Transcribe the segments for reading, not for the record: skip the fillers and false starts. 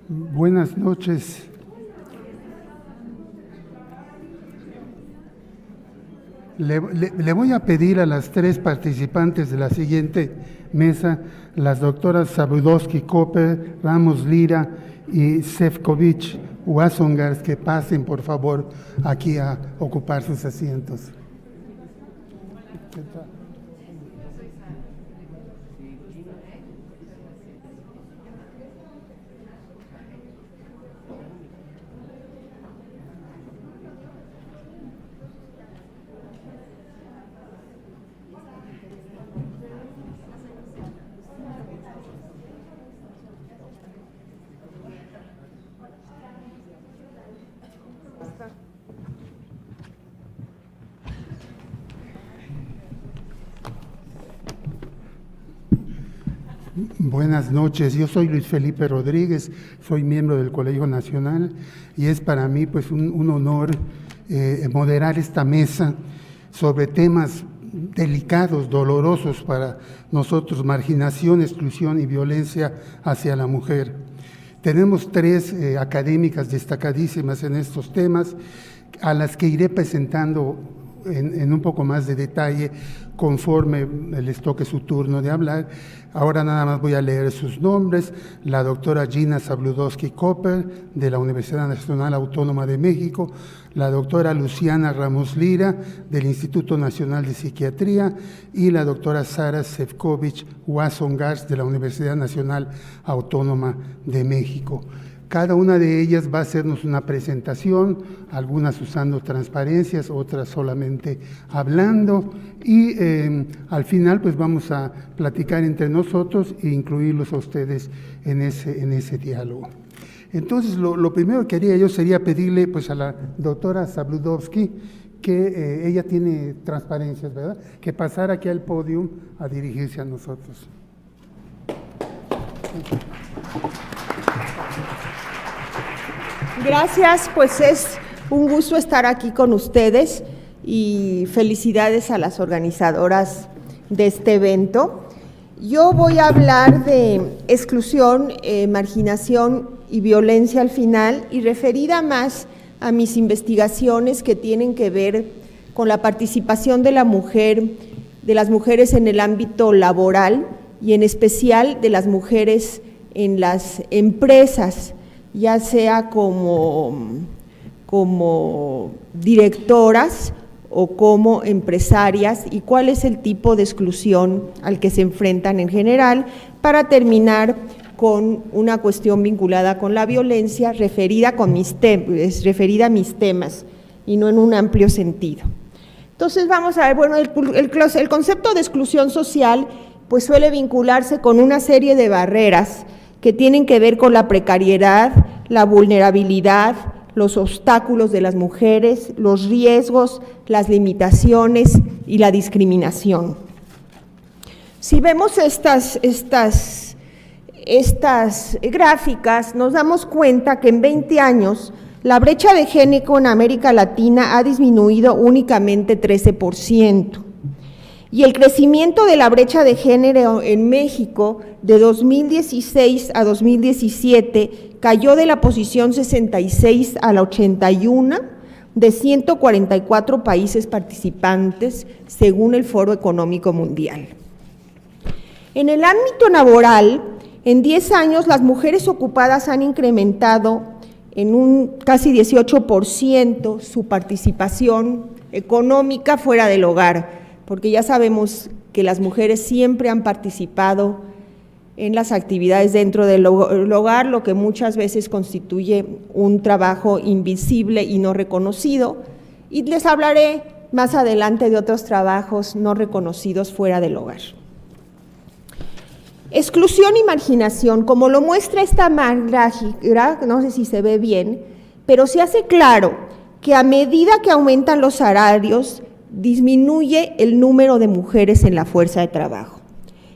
Buenas noches. Le voy a pedir a las tres participantes de la siguiente mesa, las doctoras Sabludowski-Copper, Ramos Lira y Sefcovic Wasongars, que pasen por favor aquí a ocupar sus asientos. Buenas noches, yo soy Luis Felipe Rodríguez, soy miembro del Colegio Nacional y es para mí pues un honor moderar esta mesa sobre temas delicados, dolorosos para nosotros: marginación, exclusión y violencia hacia la mujer. Tenemos tres académicas destacadísimas en estos temas, a las que iré presentando en un poco más de detalle conforme les toque su turno de hablar. Ahora nada más voy a leer sus nombres: la doctora Gina Sabludowski-Copper, de la Universidad Nacional Autónoma de México; la doctora Luciana Ramos Lira, del Instituto Nacional de Psiquiatría; y la doctora Sara Sefcovic Wasongars, de la Universidad Nacional Autónoma de México. Cada una de ellas va a hacernos una presentación, algunas usando transparencias, otras solamente hablando, y al final pues vamos a platicar entre nosotros e incluirlos a ustedes en ese diálogo. Entonces, lo primero que haría yo sería pedirle pues a la doctora Sabludowski, que ella tiene transparencias, ¿verdad?, que pasara aquí al podio a dirigirse a nosotros. Gracias, pues es un gusto estar aquí con ustedes y felicidades a las organizadoras de este evento. Yo voy a hablar de exclusión, marginación y violencia al final, y referida más a mis investigaciones que tienen que ver con la participación de la mujer, de las mujeres en el ámbito laboral y en especial de las mujeres en las empresas, ya sea como directoras o como empresarias, y cuál es el tipo de exclusión al que se enfrentan en general, para terminar con una cuestión vinculada con la violencia referida a mis temas y no en un amplio sentido. Entonces vamos a ver, bueno, el concepto de exclusión social pues suele vincularse con una serie de barreras que tienen que ver con la precariedad, la vulnerabilidad, los obstáculos de las mujeres, los riesgos, las limitaciones y la discriminación. Si vemos estas gráficas, nos damos cuenta que en 20 años la brecha de género en América Latina ha disminuido únicamente 13%. Y el crecimiento de la brecha de género en México de 2016 a 2017 cayó de la posición 66 a la 81 de 144 países participantes, según el Foro Económico Mundial. En el ámbito laboral, en 10 años las mujeres ocupadas han incrementado en un casi 18% su participación económica fuera del hogar, porque ya sabemos que las mujeres siempre han participado en las actividades dentro del hogar, lo que muchas veces constituye un trabajo invisible y no reconocido, y les hablaré más adelante de otros trabajos no reconocidos fuera del hogar. Exclusión y marginación, como lo muestra esta gráfica, no sé si se ve bien, pero se hace claro que a medida que aumentan los salarios, disminuye el número de mujeres en la fuerza de trabajo.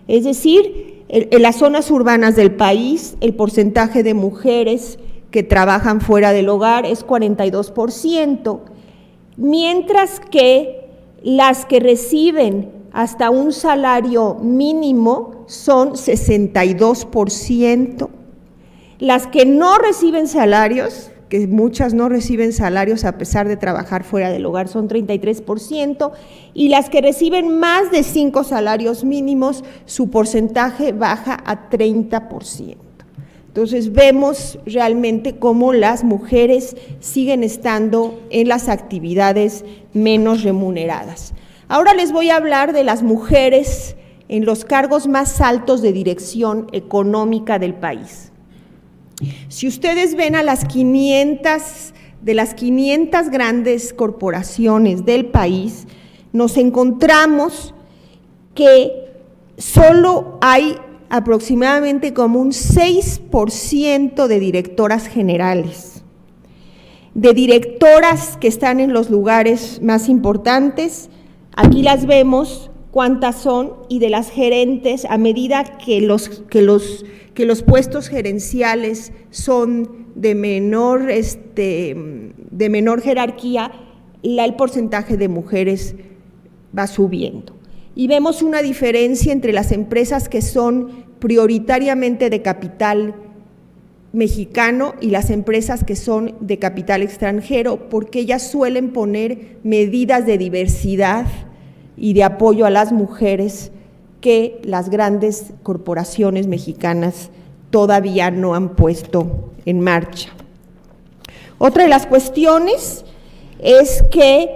Es decir, en las zonas urbanas del país, el porcentaje de mujeres que trabajan fuera del hogar es 42%, mientras que las que reciben hasta un salario mínimo son 62%, Las que no reciben salarios, que muchas no reciben salarios a pesar de trabajar fuera del hogar, son 33%, y las que reciben más de 5 salarios mínimos, su porcentaje baja a 30%. Entonces vemos realmente cómo las mujeres siguen estando en las actividades menos remuneradas. Ahora les voy a hablar de las mujeres en los cargos más altos de dirección económica del país. Si ustedes ven a las 500 grandes corporaciones del país, nos encontramos que solo hay aproximadamente como un 6% de directoras generales, de directoras que están en los lugares más importantes. Aquí las vemos cuántas son, y de las gerentes, a medida que los puestos gerenciales son de menor jerarquía, el porcentaje de mujeres va subiendo. Y vemos una diferencia entre las empresas que son prioritariamente de capital mexicano y las empresas que son de capital extranjero, porque ellas suelen poner medidas de diversidad y de apoyo a las mujeres que las grandes corporaciones mexicanas todavía no han puesto en marcha. Otra de las cuestiones es que,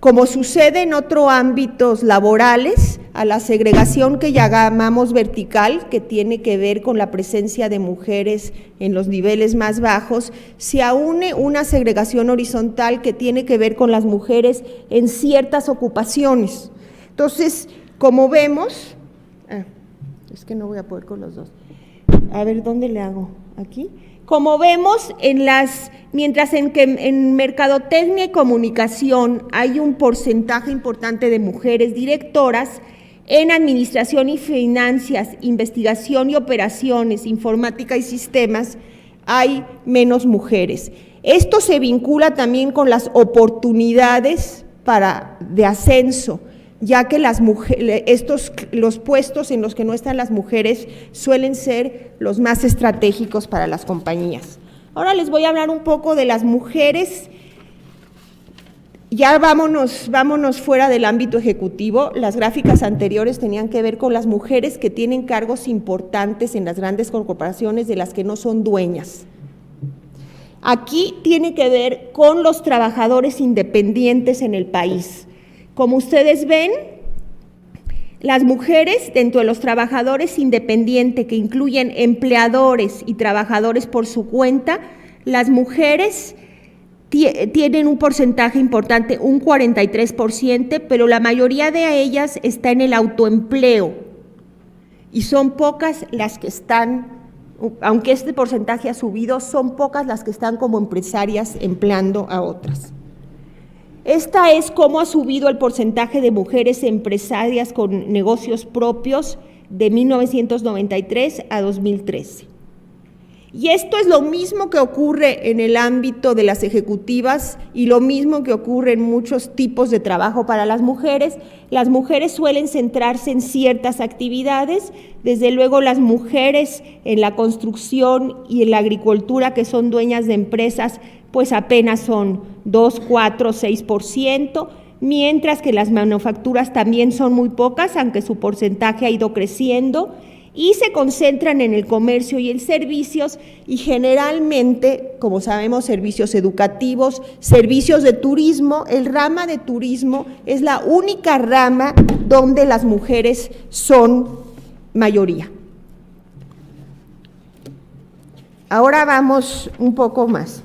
como sucede en otros ámbitos laborales, a la segregación que ya llamamos vertical, que tiene que ver con la presencia de mujeres en los niveles más bajos, se aúne una segregación horizontal que tiene que ver con las mujeres en ciertas ocupaciones. Entonces, como vemos, es que no voy a poder con los dos. A ver, ¿dónde le hago? ¿Aquí? Como vemos, mientras en mercadotecnia y comunicación hay un porcentaje importante de mujeres directoras, en administración y finanzas, investigación y operaciones, informática y sistemas, hay menos mujeres. Esto se vincula también con las oportunidades de ascenso, ya que los puestos en los que no están las mujeres suelen ser los más estratégicos para las compañías. Ahora les voy a hablar un poco de las mujeres. Ya vámonos fuera del ámbito ejecutivo. Las gráficas anteriores tenían que ver con las mujeres que tienen cargos importantes en las grandes corporaciones de las que no son dueñas. Aquí tiene que ver con los trabajadores independientes en el país. Como ustedes ven, las mujeres dentro de los trabajadores independientes, que incluyen empleadores y trabajadores por su cuenta, las mujeres tienen un porcentaje importante, un 43%, pero la mayoría de ellas está en el autoempleo y son pocas las que están, aunque este porcentaje ha subido, son pocas las que están como empresarias empleando a otras. Esta es cómo ha subido el porcentaje de mujeres empresarias con negocios propios de 1993 a 2013. Y esto es lo mismo que ocurre en el ámbito de las ejecutivas y lo mismo que ocurre en muchos tipos de trabajo para las mujeres. Las mujeres suelen centrarse en ciertas actividades, desde luego las mujeres en la construcción y en la agricultura, que son dueñas de empresas, pues apenas son 2, 4, 6%, mientras que las manufacturas también son muy pocas, aunque su porcentaje ha ido creciendo, y se concentran en el comercio y en servicios, y generalmente, como sabemos, servicios educativos, servicios de turismo. El rama de turismo es la única rama donde las mujeres son mayoría. Ahora vamos un poco más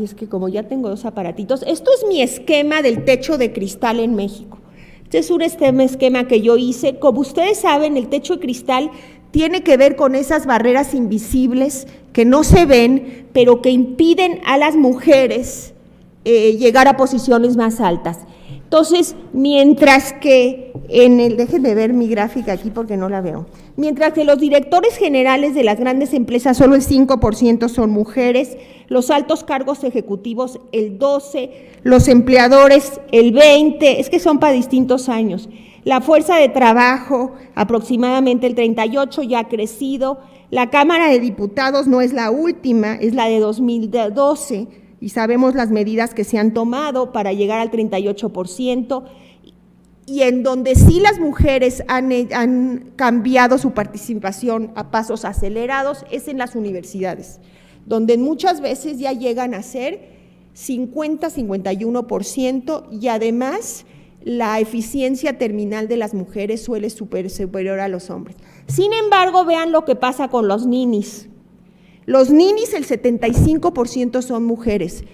es que como ya tengo 2 aparatitos, esto es mi esquema del techo de cristal en México. Este es un esquema que yo hice. Como ustedes saben, el techo de cristal tiene que ver con esas barreras invisibles que no se ven, pero que impiden a las mujeres llegar a posiciones más altas. Entonces, mientras que déjenme ver mi gráfica aquí porque no la veo. Mientras que los directores generales de las grandes empresas, solo el 5% son mujeres, los altos cargos ejecutivos el 12%, los empleadores el 20%, es que son para distintos años. La fuerza de trabajo, aproximadamente el 38%, ya ha crecido. La Cámara de Diputados no es la última, es la de 2012, y sabemos las medidas que se han tomado para llegar al 38%, y en donde sí las mujeres han cambiado su participación a pasos acelerados es en las universidades, donde muchas veces ya llegan a ser 50-51%, y además la eficiencia terminal de las mujeres suele superior a los hombres. Sin embargo, vean lo que pasa con los ninis. Los ninis, el 75% son mujeres.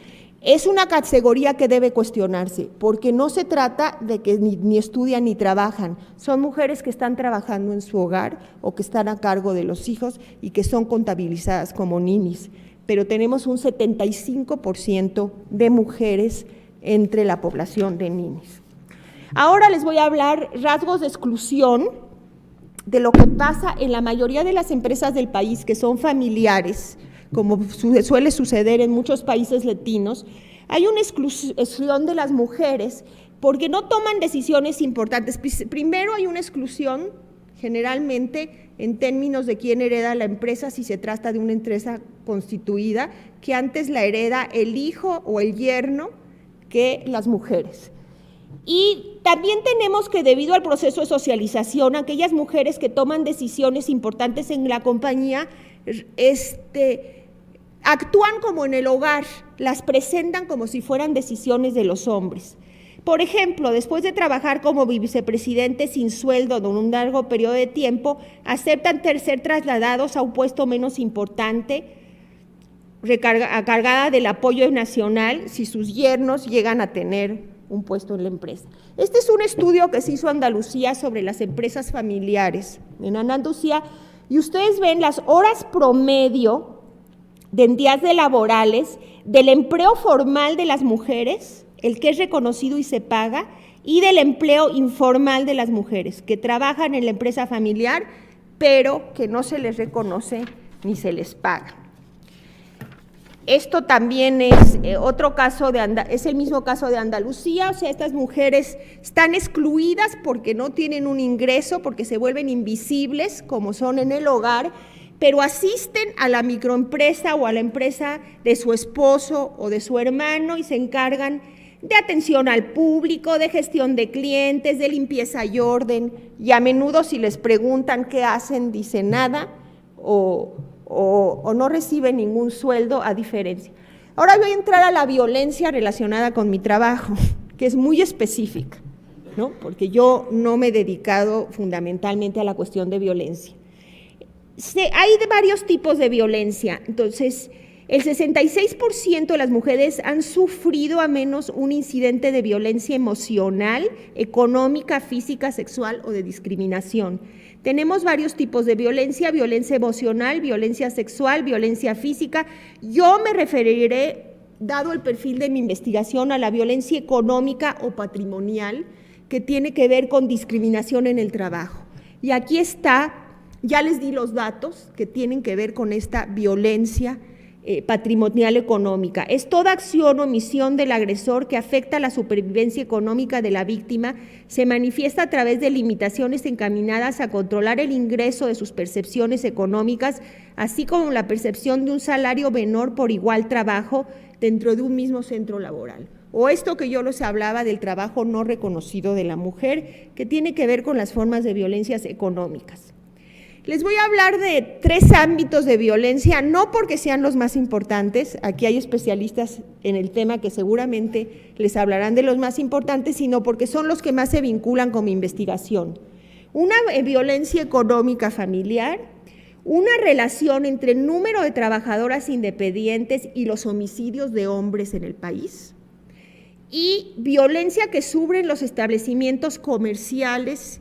Es una categoría que debe cuestionarse, porque no se trata de que ni estudian ni trabajan. Son mujeres que están trabajando en su hogar o que están a cargo de los hijos y que son contabilizadas como ninis. Pero tenemos un 75% de mujeres entre la población de ninis. Ahora les voy a hablar rasgos de exclusión de lo que pasa en la mayoría de las empresas del país que son familiares, como suele suceder en muchos países latinos. Hay una exclusión de las mujeres porque no toman decisiones importantes. Primero hay una exclusión generalmente en términos de quién hereda la empresa, si se trata de una empresa constituida, que antes la hereda el hijo o el yerno que las mujeres. Y también tenemos que, debido al proceso de socialización, aquellas mujeres que toman decisiones importantes en la compañía actúan como en el hogar, las presentan como si fueran decisiones de los hombres. Por ejemplo, después de trabajar como vicepresidente sin sueldo de un largo periodo de tiempo, aceptan ser trasladados a un puesto menos importante, cargada del apoyo nacional, si sus yernos llegan a tener un puesto en la empresa. Este es un estudio que se hizo en Andalucía sobre las empresas familiares en Andalucía, y ustedes ven las horas promedio de días laborales del empleo formal de las mujeres, el que es reconocido y se paga, y del empleo informal de las mujeres que trabajan en la empresa familiar, pero que no se les reconoce ni se les paga. Esto también es otro caso es el mismo caso de Andalucía, o sea, estas mujeres están excluidas porque no tienen un ingreso, porque se vuelven invisibles como son en el hogar, pero asisten a la microempresa o a la empresa de su esposo o de su hermano y se encargan de atención al público, de gestión de clientes, de limpieza y orden, y a menudo si les preguntan qué hacen, dicen nada o no reciben ningún sueldo a diferencia. Ahora voy a entrar a la violencia relacionada con mi trabajo, que es muy específica, ¿no? Porque yo no me he dedicado fundamentalmente a la cuestión de violencia. Hay varios tipos de violencia, entonces el 66% de las mujeres han sufrido al menos un incidente de violencia emocional, económica, física, sexual o de discriminación. Tenemos varios tipos de violencia: violencia emocional, violencia sexual, violencia física. Yo me referiré, dado el perfil de mi investigación, a la violencia económica o patrimonial, que tiene que ver con discriminación en el trabajo. Y aquí está, ya les di los datos que tienen que ver con esta violencia patrimonial económica. Es toda acción o omisión del agresor que afecta la supervivencia económica de la víctima, se manifiesta a través de limitaciones encaminadas a controlar el ingreso de sus percepciones económicas, así como la percepción de un salario menor por igual trabajo dentro de un mismo centro laboral. O esto que yo les hablaba del trabajo no reconocido de la mujer, que tiene que ver con las formas de violencias económicas. Les voy a hablar de 3 ámbitos de violencia, no porque sean los más importantes, aquí hay especialistas en el tema que seguramente les hablarán de los más importantes, sino porque son los que más se vinculan con mi investigación. Una violencia económica familiar, una relación entre el número de trabajadoras independientes y los homicidios de hombres en el país, y violencia que sufren los establecimientos comerciales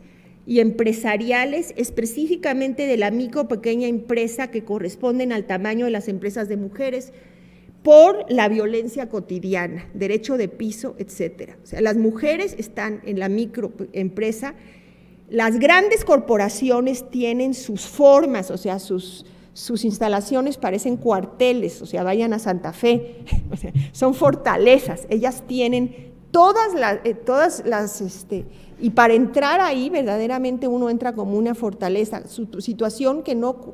y empresariales, específicamente de la micro pequeña empresa, que corresponden al tamaño de las empresas de mujeres, por la violencia cotidiana, derecho de piso, etcétera. O sea, las mujeres están en la microempresa, las grandes corporaciones tienen sus formas, o sea, sus instalaciones parecen cuarteles, o sea, vayan a Santa Fe, o sea, son fortalezas, ellas tienen todas las y para entrar ahí verdaderamente uno entra como una fortaleza, su situación que no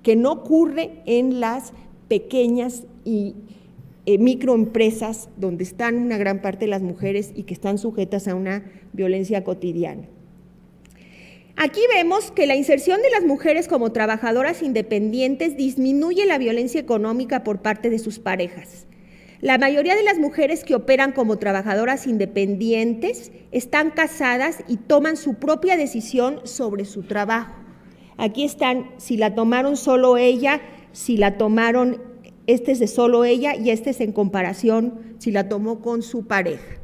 que no ocurre en las pequeñas y microempresas donde están una gran parte de las mujeres y que están sujetas a una violencia cotidiana. Aquí vemos que la inserción de las mujeres como trabajadoras independientes disminuye la violencia económica por parte de sus parejas. La mayoría de las mujeres que operan como trabajadoras independientes están casadas y toman su propia decisión sobre su trabajo. Aquí están, si la tomaron solo ella, si la tomaron, este es de solo ella y este es en comparación si la tomó con su pareja.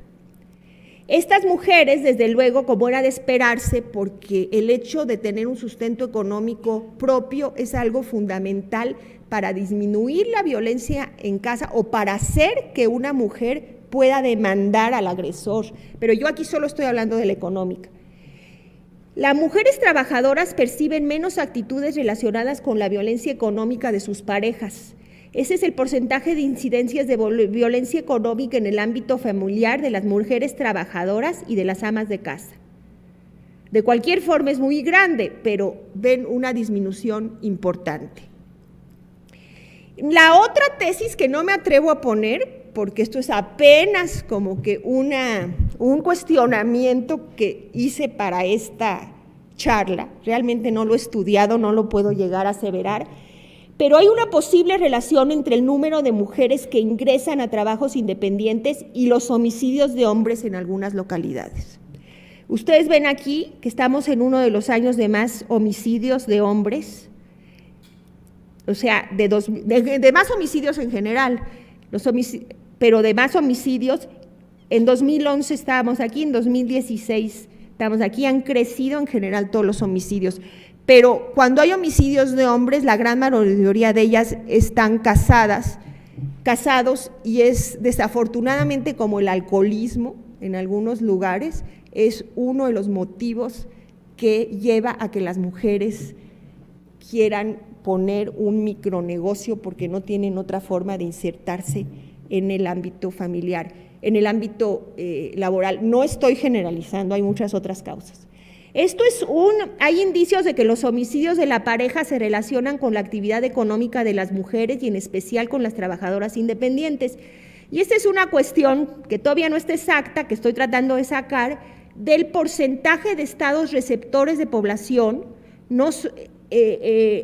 Estas mujeres, desde luego, como era de esperarse, porque el hecho de tener un sustento económico propio es algo fundamental para disminuir la violencia en casa o para hacer que una mujer pueda demandar al agresor. Pero yo aquí solo estoy hablando de la económica. Las mujeres trabajadoras perciben menos actitudes relacionadas con la violencia económica de sus parejas. Ese es el porcentaje de incidencias de violencia económica en el ámbito familiar de las mujeres trabajadoras y de las amas de casa. De cualquier forma es muy grande, pero ven una disminución importante. La otra tesis que no me atrevo a poner, porque esto es apenas como que un cuestionamiento que hice para esta charla, realmente no lo he estudiado, no lo puedo llegar a aseverar, pero hay una posible relación entre el número de mujeres que ingresan a trabajos independientes y los homicidios de hombres en algunas localidades. Ustedes ven aquí que estamos en uno de los años de más homicidios de hombres, o sea, de más homicidios en general, pero de más homicidios. En 2011 estábamos aquí, en 2016 estamos aquí, han crecido en general todos los homicidios. Pero cuando hay homicidios de hombres, la gran mayoría de ellas están casados, y es desafortunadamente como el alcoholismo en algunos lugares, es uno de los motivos que lleva a que las mujeres quieran poner un micronegocio porque no tienen otra forma de insertarse en el ámbito familiar, en el ámbito laboral. No estoy generalizando, hay muchas otras causas. Hay indicios de que los homicidios de la pareja se relacionan con la actividad económica de las mujeres y en especial con las trabajadoras independientes. Y esta es una cuestión que todavía no está exacta, que estoy tratando de sacar, del porcentaje de estados receptores de población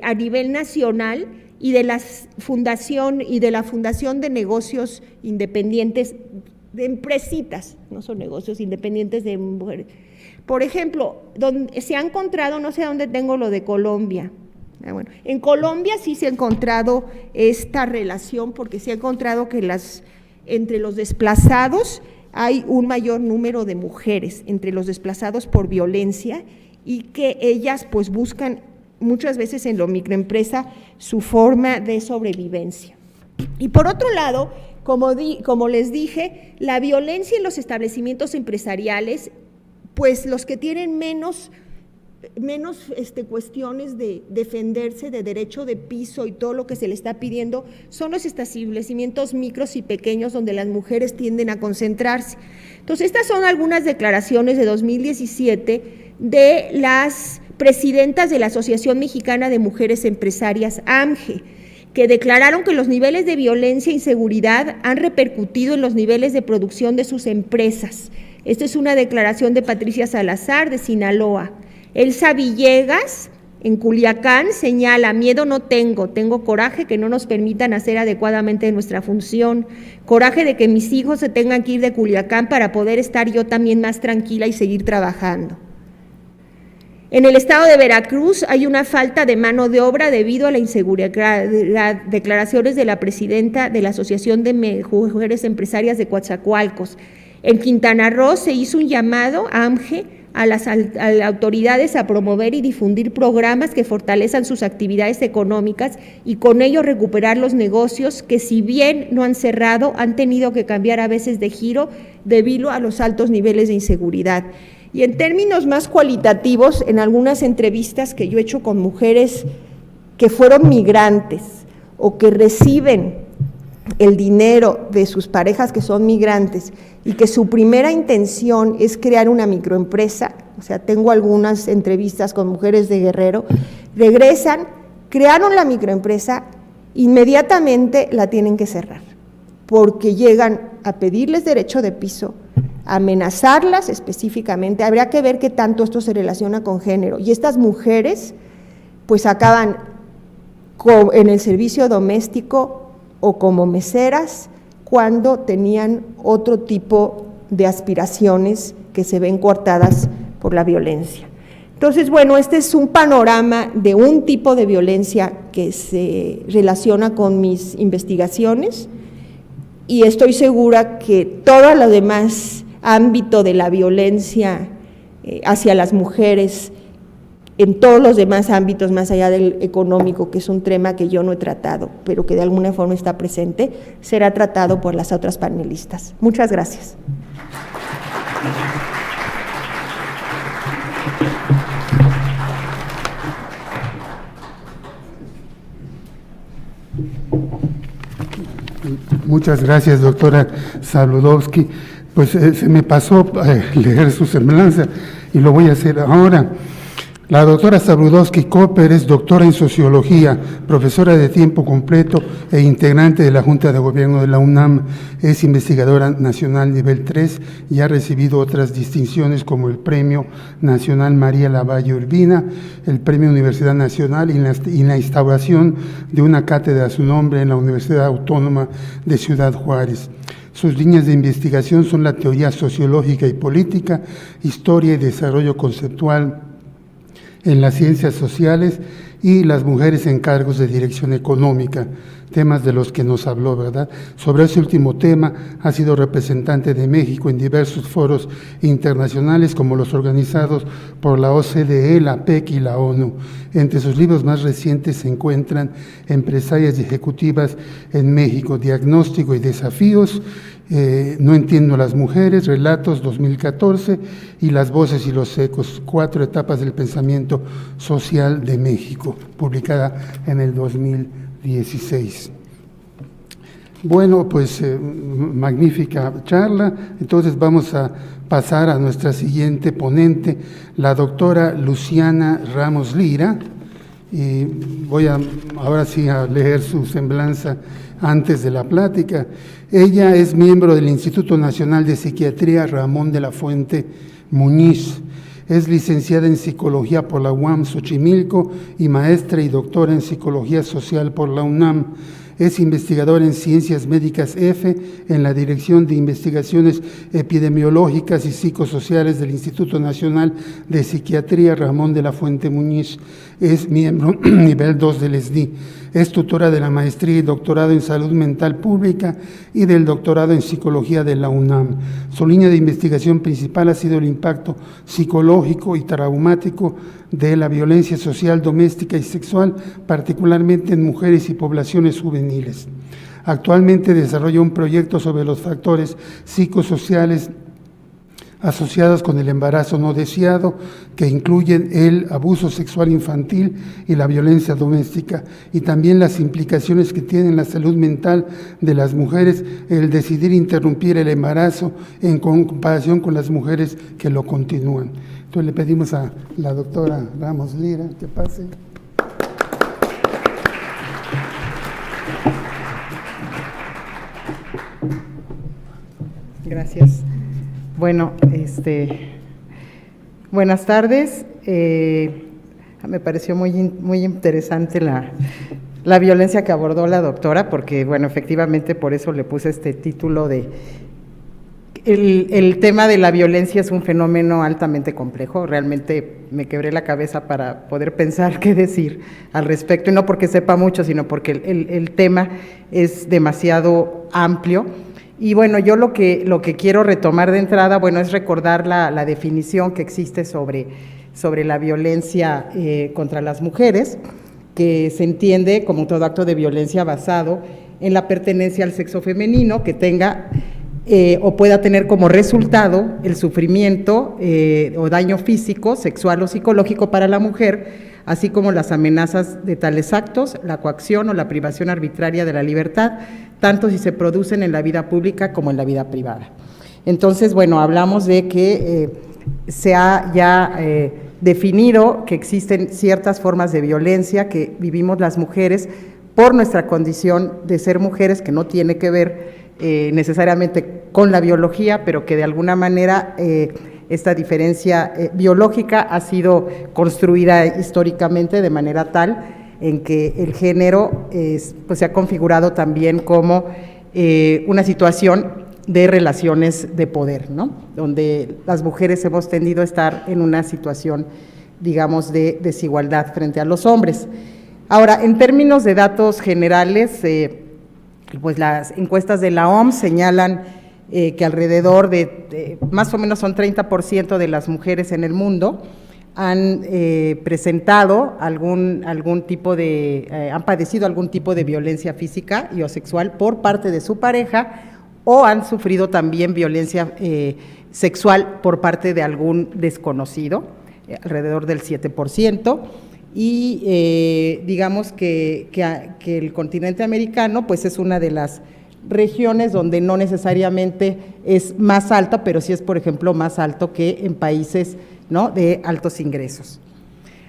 a nivel nacional y de la fundación de negocios independientes, de empresitas, no son negocios independientes de mujeres. Por ejemplo, donde se ha encontrado, no sé dónde tengo lo de Colombia. Bueno, en Colombia sí se ha encontrado esta relación porque se ha encontrado que entre los desplazados hay un mayor número de mujeres, entre los desplazados por violencia, y que ellas pues buscan muchas veces en la microempresa su forma de sobrevivencia. Y por otro lado, como les dije, la violencia en los establecimientos empresariales, pues los que tienen menos cuestiones de defenderse, de derecho de piso y todo lo que se le está pidiendo, son los establecimientos micros y pequeños donde las mujeres tienden a concentrarse. Entonces, estas son algunas declaraciones de 2017 de las presidentas de la Asociación Mexicana de Mujeres Empresarias, AMGE, que declararon que los niveles de violencia e inseguridad han repercutido en los niveles de producción de sus empresas. Esta es una declaración de Patricia Salazar, de Sinaloa. Elsa Villegas, en Culiacán, señala: miedo no tengo coraje que no nos permitan hacer adecuadamente nuestra función, coraje de que mis hijos se tengan que ir de Culiacán para poder estar yo también más tranquila y seguir trabajando. En el estado de Veracruz hay una falta de mano de obra debido a la inseguridad. Declaraciones de la presidenta de la Asociación de Mujeres Empresarias de Coatzacoalcos. En Quintana Roo se hizo un llamado a AMGE a las autoridades a promover y difundir programas que fortalezcan sus actividades económicas y con ello recuperar los negocios que, si bien no han cerrado, han tenido que cambiar a veces de giro debido a los altos niveles de inseguridad. Y en términos más cualitativos, en algunas entrevistas que yo he hecho con mujeres que fueron migrantes o que reciben el dinero de sus parejas que son migrantes y que su primera intención es crear una microempresa, o sea, tengo algunas entrevistas con mujeres de Guerrero, regresan crearon la microempresa, inmediatamente la tienen que cerrar, porque llegan a pedirles derecho de piso, a amenazarlas específicamente. Habría que ver qué tanto esto se relaciona con género, y estas mujeres pues acaban en el servicio doméstico o como meseras cuando tenían otro tipo de aspiraciones que se ven coartadas por la violencia. Entonces, bueno, este es un panorama de un tipo de violencia que se relaciona con mis investigaciones, y estoy segura que todo lo demás ámbito de la violencia hacia las mujeres, en todos los demás ámbitos más allá del económico, que es un tema que yo no he tratado, pero que de alguna forma está presente, será tratado por las otras panelistas. Muchas gracias. Muchas gracias, doctora Zabludovsky. Pues se me pasó leer su semblanza y lo voy a hacer ahora. La doctora Zabludovsky Koper es doctora en Sociología, profesora de tiempo completo e integrante de la Junta de Gobierno de la UNAM. Es investigadora nacional nivel 3 y ha recibido otras distinciones como el Premio Nacional María Lavalle Urbina, el Premio Universidad Nacional y la instauración de una cátedra a su nombre en la Universidad Autónoma de Ciudad Juárez. Sus líneas de investigación son la teoría sociológica y política, historia y desarrollo conceptual en las ciencias sociales y las mujeres en cargos de dirección económica, temas de los que nos habló, ¿verdad? Sobre ese último tema ha sido representante de México en diversos foros internacionales como los organizados por la OCDE, la PEC y la ONU. Entre sus libros más recientes se encuentran Empresarias y Ejecutivas en México, Diagnóstico y Desafíos, No entiendo las mujeres, Relatos 2014 y Las voces y los ecos, 4 etapas del pensamiento social de México, publicada en el 2016. Bueno, pues magnífica charla. Entonces vamos a pasar a nuestra siguiente ponente, la doctora Luciana Ramos Lira, y voy ahora sí a leer su semblanza antes de la plática. Ella es miembro del Instituto Nacional de Psiquiatría Ramón de la Fuente Muñiz. Es licenciada en Psicología por la UAM Xochimilco y maestra y doctora en Psicología Social por la UNAM. Es investigadora en Ciencias Médicas F en la Dirección de Investigaciones Epidemiológicas y Psicosociales del Instituto Nacional de Psiquiatría Ramón de la Fuente Muñiz. Es miembro nivel 2 del SDI. Es tutora de la maestría y doctorado en Salud Mental Pública y del doctorado en Psicología de la UNAM. Su línea de investigación principal ha sido el impacto psicológico y traumático de la violencia social, doméstica y sexual, particularmente en mujeres y poblaciones juveniles. Actualmente desarrolla un proyecto sobre los factores psicosociales asociados con el embarazo no deseado, que incluyen el abuso sexual infantil y la violencia doméstica, y también las implicaciones que tiene en la salud mental de las mujeres el decidir interrumpir el embarazo en comparación con las mujeres que lo continúan. Entonces le pedimos a la doctora Ramos Lira que pase. Gracias. Bueno, buenas tardes. Me pareció muy interesante la violencia que abordó la doctora, porque, bueno, efectivamente por eso le puse este título de el tema de la violencia es un fenómeno altamente complejo. Realmente me quebré la cabeza para poder pensar qué decir al respecto, y no porque sepa mucho, sino porque el tema es demasiado amplio. Y bueno, yo lo que quiero retomar de entrada, bueno, es recordar la definición que existe sobre la violencia contra las mujeres, que se entiende como todo acto de violencia basado en la pertenencia al sexo femenino que tenga o pueda tener como resultado el sufrimiento o daño físico, sexual o psicológico para la mujer, así como las amenazas de tales actos, la coacción o la privación arbitraria de la libertad, tanto si se producen en la vida pública como en la vida privada. Entonces, bueno, hablamos de que se ha ya definido que existen ciertas formas de violencia que vivimos las mujeres por nuestra condición de ser mujeres, que no tiene que ver necesariamente con la biología, pero que de alguna manera esta diferencia biológica ha sido construida históricamente de manera tal en que el género pues se ha configurado también como una situación de relaciones de poder, ¿no? Donde las mujeres hemos tendido a estar en una situación, digamos, de desigualdad frente a los hombres. Ahora, en términos de datos generales, pues las encuestas de la OMS señalan que alrededor de más o menos son 30% de las mujeres en el mundo han presentado algún tipo de, han padecido algún tipo de violencia física y o sexual por parte de su pareja, o han sufrido también violencia sexual por parte de algún desconocido, alrededor del 7%, y digamos que el continente americano pues es una de las regiones donde no necesariamente es más alta, pero sí es, por ejemplo, más alto que en países, ¿no?, de altos ingresos.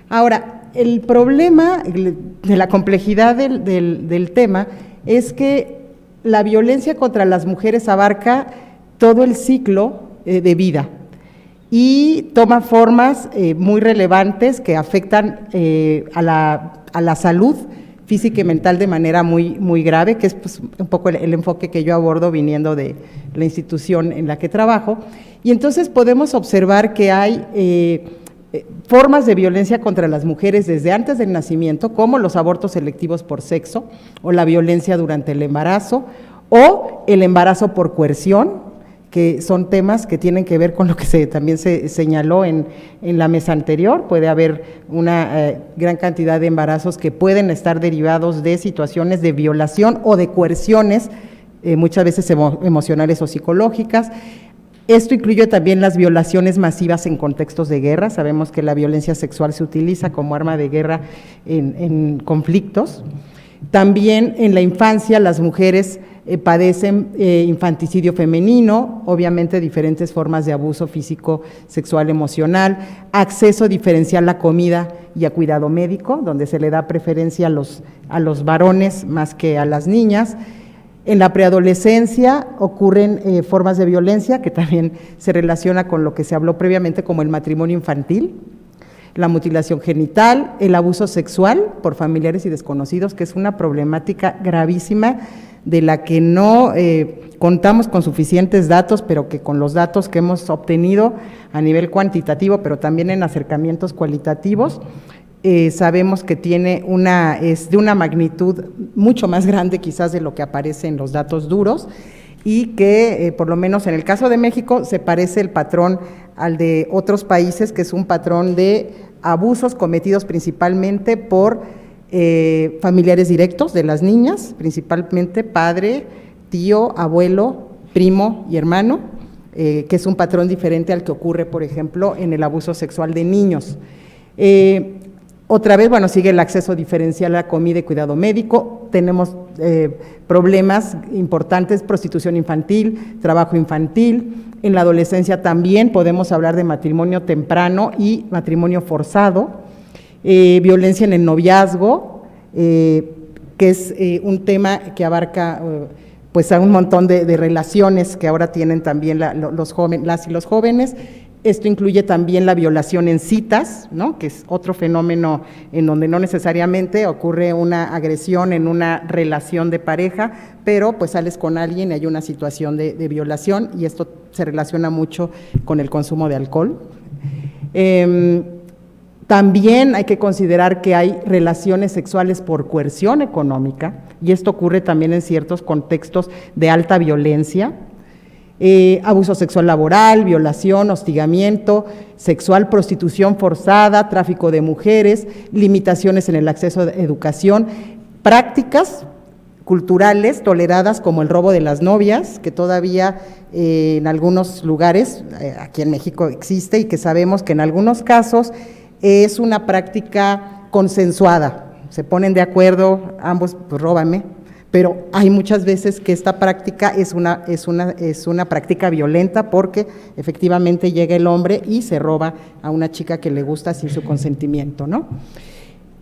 Ahora, el problema de la complejidad del tema es que la violencia contra las mujeres abarca todo el ciclo de vida y toma formas muy relevantes que afectan a la salud física y mental de manera muy grave, que es pues, un poco el enfoque que yo abordo viniendo de la institución en la que trabajo. Y entonces podemos observar que hay formas de violencia contra las mujeres desde antes del nacimiento, como los abortos selectivos por sexo, o la violencia durante el embarazo, o el embarazo por coerción, que son temas que tienen que ver con lo que también se señaló en la mesa anterior. Puede haber una gran cantidad de embarazos que pueden estar derivados de situaciones de violación o de coerciones, muchas veces emocionales o psicológicas. Esto incluye también las violaciones masivas en contextos de guerra. Sabemos que la violencia sexual se utiliza como arma de guerra en conflictos. También en la infancia las mujeres padecen infanticidio femenino, obviamente diferentes formas de abuso físico, sexual, emocional, acceso diferencial a comida y a cuidado médico, donde se le da preferencia a los varones más que a las niñas. En la preadolescencia ocurren formas de violencia que también se relaciona con lo que se habló previamente como el matrimonio infantil, la mutilación genital, el abuso sexual por familiares y desconocidos, que es una problemática gravísima de la que no contamos con suficientes datos, pero que con los datos que hemos obtenido a nivel cuantitativo, pero también en acercamientos cualitativos, sabemos que es de una magnitud mucho más grande quizás de lo que aparece en los datos duros, y que por lo menos en el caso de México se parece el patrón al de otros países, que es un patrón de abusos cometidos principalmente por familiares directos de las niñas, principalmente padre, tío, abuelo, primo y hermano, que es un patrón diferente al que ocurre, por ejemplo, en el abuso sexual de niños. Otra vez, bueno, sigue el acceso diferencial a comida y cuidado médico. Tenemos problemas importantes, prostitución infantil, trabajo infantil. En la adolescencia también podemos hablar de matrimonio temprano y matrimonio forzado. Violencia en el noviazgo, que es un tema que abarca pues a un montón de relaciones que ahora tienen también las y los jóvenes. Esto incluye también la violación en citas, ¿no?, que es otro fenómeno en donde no necesariamente ocurre una agresión en una relación de pareja, pero pues sales con alguien y hay una situación de violación, y esto se relaciona mucho con el consumo de alcohol. También hay que considerar que hay relaciones sexuales por coerción económica, y esto ocurre también en ciertos contextos de alta violencia. Abuso sexual laboral, violación, hostigamiento sexual, prostitución forzada, tráfico de mujeres, limitaciones en el acceso a educación, prácticas culturales toleradas como el robo de las novias, que todavía en algunos lugares, aquí en México existe, y que sabemos que en algunos casos es una práctica consensuada. Se ponen de acuerdo ambos, pues róbame, pero hay muchas veces que esta práctica es una práctica violenta porque efectivamente llega el hombre y se roba a una chica que le gusta sin su consentimiento, ¿no?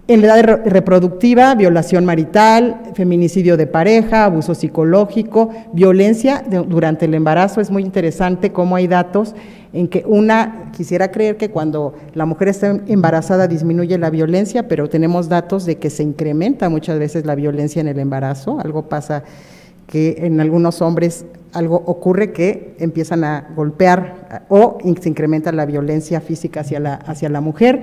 En la edad reproductiva, violación marital, feminicidio de pareja, abuso psicológico, violencia durante el embarazo. Es muy interesante cómo hay datos en que quisiera creer que cuando la mujer está embarazada disminuye la violencia, pero tenemos datos de que se incrementa muchas veces la violencia en el embarazo. Algo pasa que en algunos hombres algo ocurre que empiezan a golpear o se incrementa la violencia física hacia la mujer.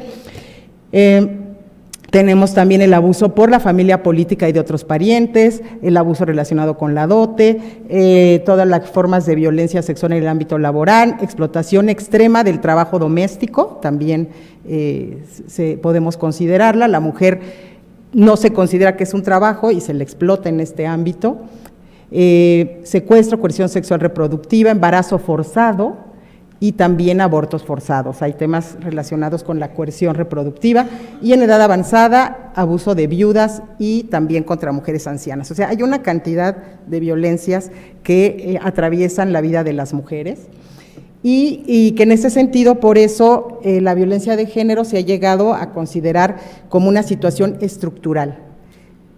Tenemos también el abuso por la familia política y de otros parientes, el abuso relacionado con la dote, todas las formas de violencia sexual en el ámbito laboral, explotación extrema del trabajo doméstico, también podemos considerarla. La mujer no se considera que es un trabajo y se le explota en este ámbito. Secuestro, coerción sexual reproductiva, embarazo forzado, y también abortos forzados. Hay temas relacionados con la coerción reproductiva y en edad avanzada, abuso de viudas y también contra mujeres ancianas. O sea, hay una cantidad de violencias que atraviesan la vida de las mujeres y que en ese sentido, por eso, la violencia de género se ha llegado a considerar como una situación estructural,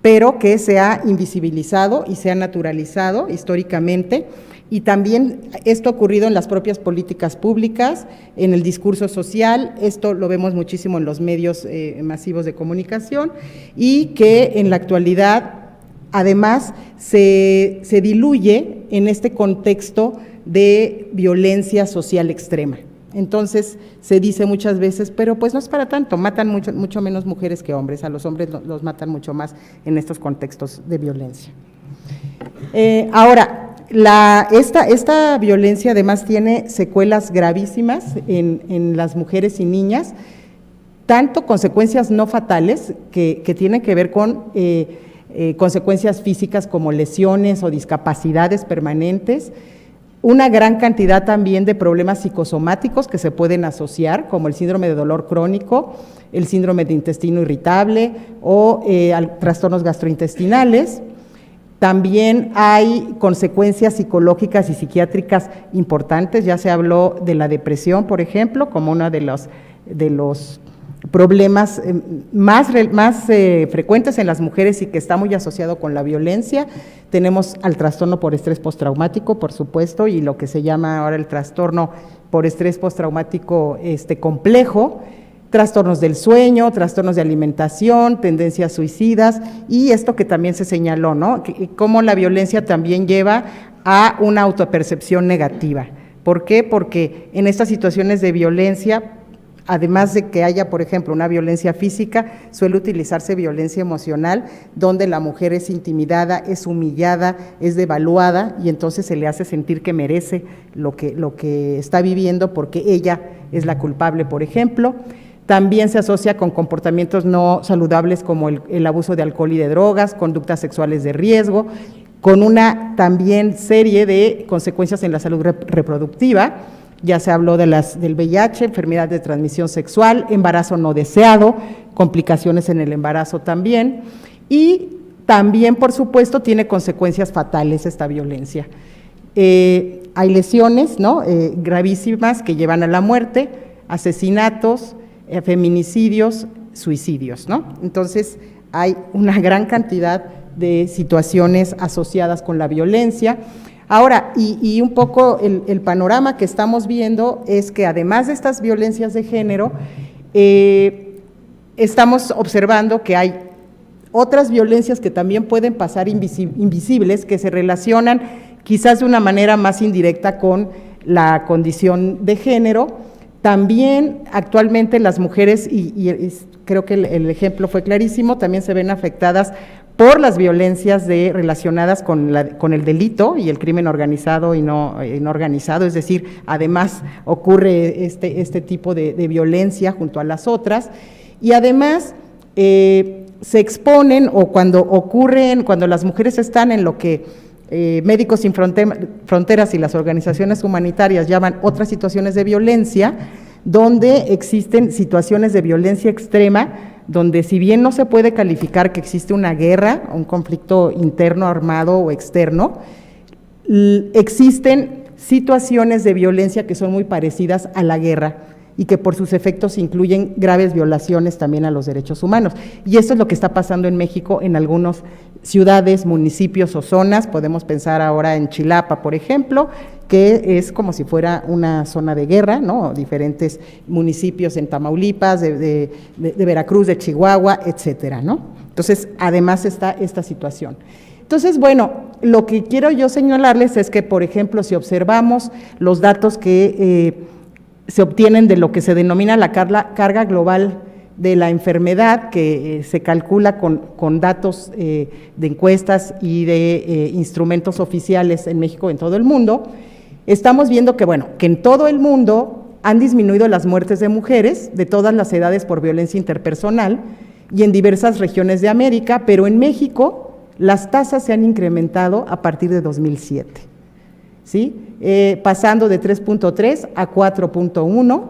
pero que se ha invisibilizado y se ha naturalizado históricamente. Y también esto ha ocurrido en las propias políticas públicas, en el discurso social, esto lo vemos muchísimo en los medios masivos de comunicación y que en la actualidad además se diluye en este contexto de violencia social extrema. Entonces se dice muchas veces, pero pues no es para tanto, matan mucho menos mujeres que hombres, a los hombres los matan mucho más en estos contextos de violencia. Ahora, esta violencia además tiene secuelas gravísimas en las mujeres y niñas, tanto consecuencias no fatales que tienen que ver con consecuencias físicas como lesiones o discapacidades permanentes, una gran cantidad también de problemas psicosomáticos que se pueden asociar, como el síndrome de dolor crónico, el síndrome de intestino irritable o trastornos gastrointestinales. También hay consecuencias psicológicas y psiquiátricas importantes, ya se habló de la depresión, por ejemplo, como uno de los problemas más frecuentes en las mujeres y que está muy asociado con la violencia. Tenemos al trastorno por estrés postraumático, por supuesto, y lo que se llama ahora el trastorno por estrés postraumático complejo, trastornos del sueño, trastornos de alimentación, tendencias suicidas, y esto que también se señaló, ¿no? Cómo la violencia también lleva a una autopercepción negativa. ¿Por qué? Porque en estas situaciones de violencia, además de que haya, por ejemplo, una violencia física, suele utilizarse violencia emocional, donde la mujer es intimidada, es humillada, es devaluada, y entonces se le hace sentir que merece lo que está viviendo porque ella es la culpable, por ejemplo. También se asocia con comportamientos no saludables como el abuso de alcohol y de drogas, conductas sexuales de riesgo, con una también serie de consecuencias en la salud reproductiva. Ya se habló del VIH, enfermedad de transmisión sexual, embarazo no deseado, complicaciones en el embarazo también, y también, por supuesto, tiene consecuencias fatales esta violencia. Hay lesiones, ¿no? Gravísimas que llevan a la muerte, asesinatos, feminicidios, suicidios, ¿no? Entonces, hay una gran cantidad de situaciones asociadas con la violencia. Ahora, y un poco el panorama que estamos viendo es que además de estas violencias de género, estamos observando que hay otras violencias que también pueden pasar invisibles, que se relacionan quizás de una manera más indirecta con la condición de género. También actualmente las mujeres, y creo que el ejemplo fue clarísimo, también se ven afectadas por las violencias relacionadas con el delito y el crimen organizado y no organizado, es decir, además ocurre este tipo de violencia junto a las otras, y además se exponen, o cuando las mujeres están en lo que Médicos Sin Fronteras y las organizaciones humanitarias llaman otras situaciones de violencia, donde existen situaciones de violencia extrema, donde si bien no se puede calificar que existe una guerra, un conflicto interno armado o externo, existen situaciones de violencia que son muy parecidas a la guerra y que por sus efectos incluyen graves violaciones también a los derechos humanos. Y esto es lo que está pasando en México en algunas ciudades, municipios o zonas. Podemos pensar ahora en Chilapa, por ejemplo, que es como si fuera una zona de guerra, ¿no? Diferentes municipios en Tamaulipas, de Veracruz, de Chihuahua, etcétera, ¿no? Entonces, además está esta situación. Entonces, bueno, lo que quiero yo señalarles es que, por ejemplo, si observamos los datos que se obtienen de lo que se denomina la carga global de la enfermedad, que se calcula con datos de encuestas y de instrumentos oficiales en México y en todo el mundo, estamos viendo que, bueno, que en todo el mundo han disminuido las muertes de mujeres de todas las edades por violencia interpersonal y en diversas regiones de América, pero en México las tasas se han incrementado a partir de 2007, ¿sí? Pasando de 3.3 a 4.1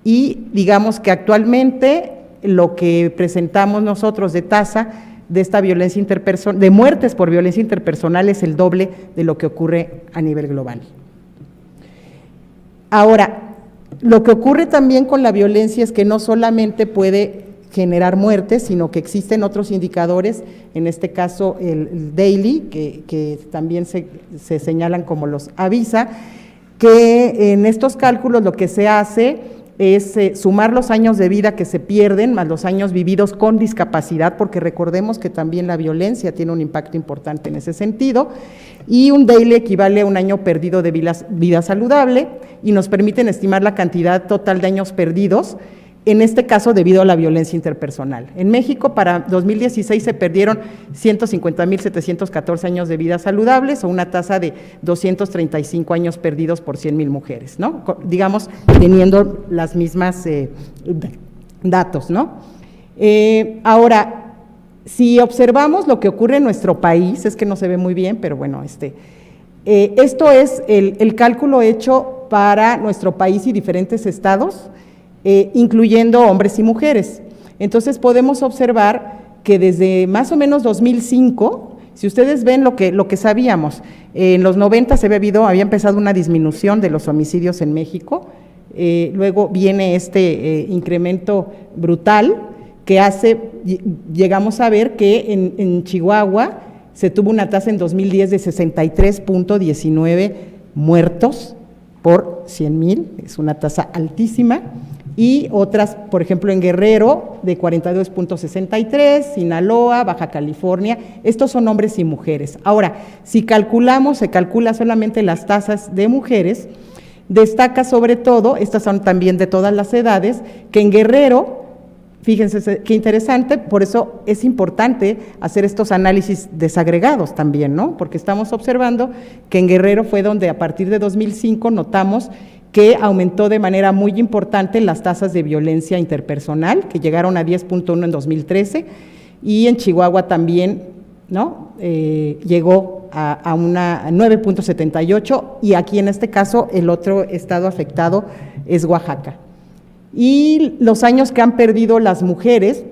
y digamos que actualmente lo que presentamos nosotros de tasa de esta violencia interpersonal, de muertes por violencia interpersonal es el doble de lo que ocurre a nivel global. Ahora, lo que ocurre también con la violencia es que no solamente puede generar muertes, sino que existen otros indicadores, en este caso el DAILY, que también se señalan como los avisa, que en estos cálculos lo que se hace es sumar los años de vida que se pierden, más los años vividos con discapacidad, porque recordemos que también la violencia tiene un impacto importante en ese sentido, y un DAILY equivale a un año perdido de vida saludable, y nos permiten estimar la cantidad total de años perdidos, en este caso debido a la violencia interpersonal. En México para 2016 se perdieron 150.714 años de vida saludables, o una tasa de 235 años perdidos por 100,000 mujeres, ¿no? Digamos, teniendo las mismas datos, ¿no? Ahora, si observamos lo que ocurre en nuestro país, es que no se ve muy bien, pero bueno, esto es el cálculo hecho para nuestro país y diferentes estados, incluyendo hombres y mujeres. Entonces podemos observar que desde más o menos 2005, si ustedes ven lo que sabíamos, en los 90 había empezado una disminución de los homicidios en México, luego viene incremento brutal que llegamos a ver que en Chihuahua se tuvo una tasa en 2010 de 63.19 muertos por 100,000, es una tasa altísima, y otras, por ejemplo, en Guerrero, de 42.63, Sinaloa, Baja California, estos son hombres y mujeres. Ahora, si se calcula solamente las tasas de mujeres, destaca sobre todo, estas son también de todas las edades, que en Guerrero, fíjense qué interesante, por eso es importante hacer estos análisis desagregados también, ¿no? Porque estamos observando que en Guerrero fue donde a partir de 2005 notamos que aumentó de manera muy importante las tasas de violencia interpersonal, que llegaron a 10.1 en 2013, y en Chihuahua también, ¿no? Llegó a una 9.78, y aquí en este caso el otro estado afectado es Oaxaca. Y los años que han perdido las mujeres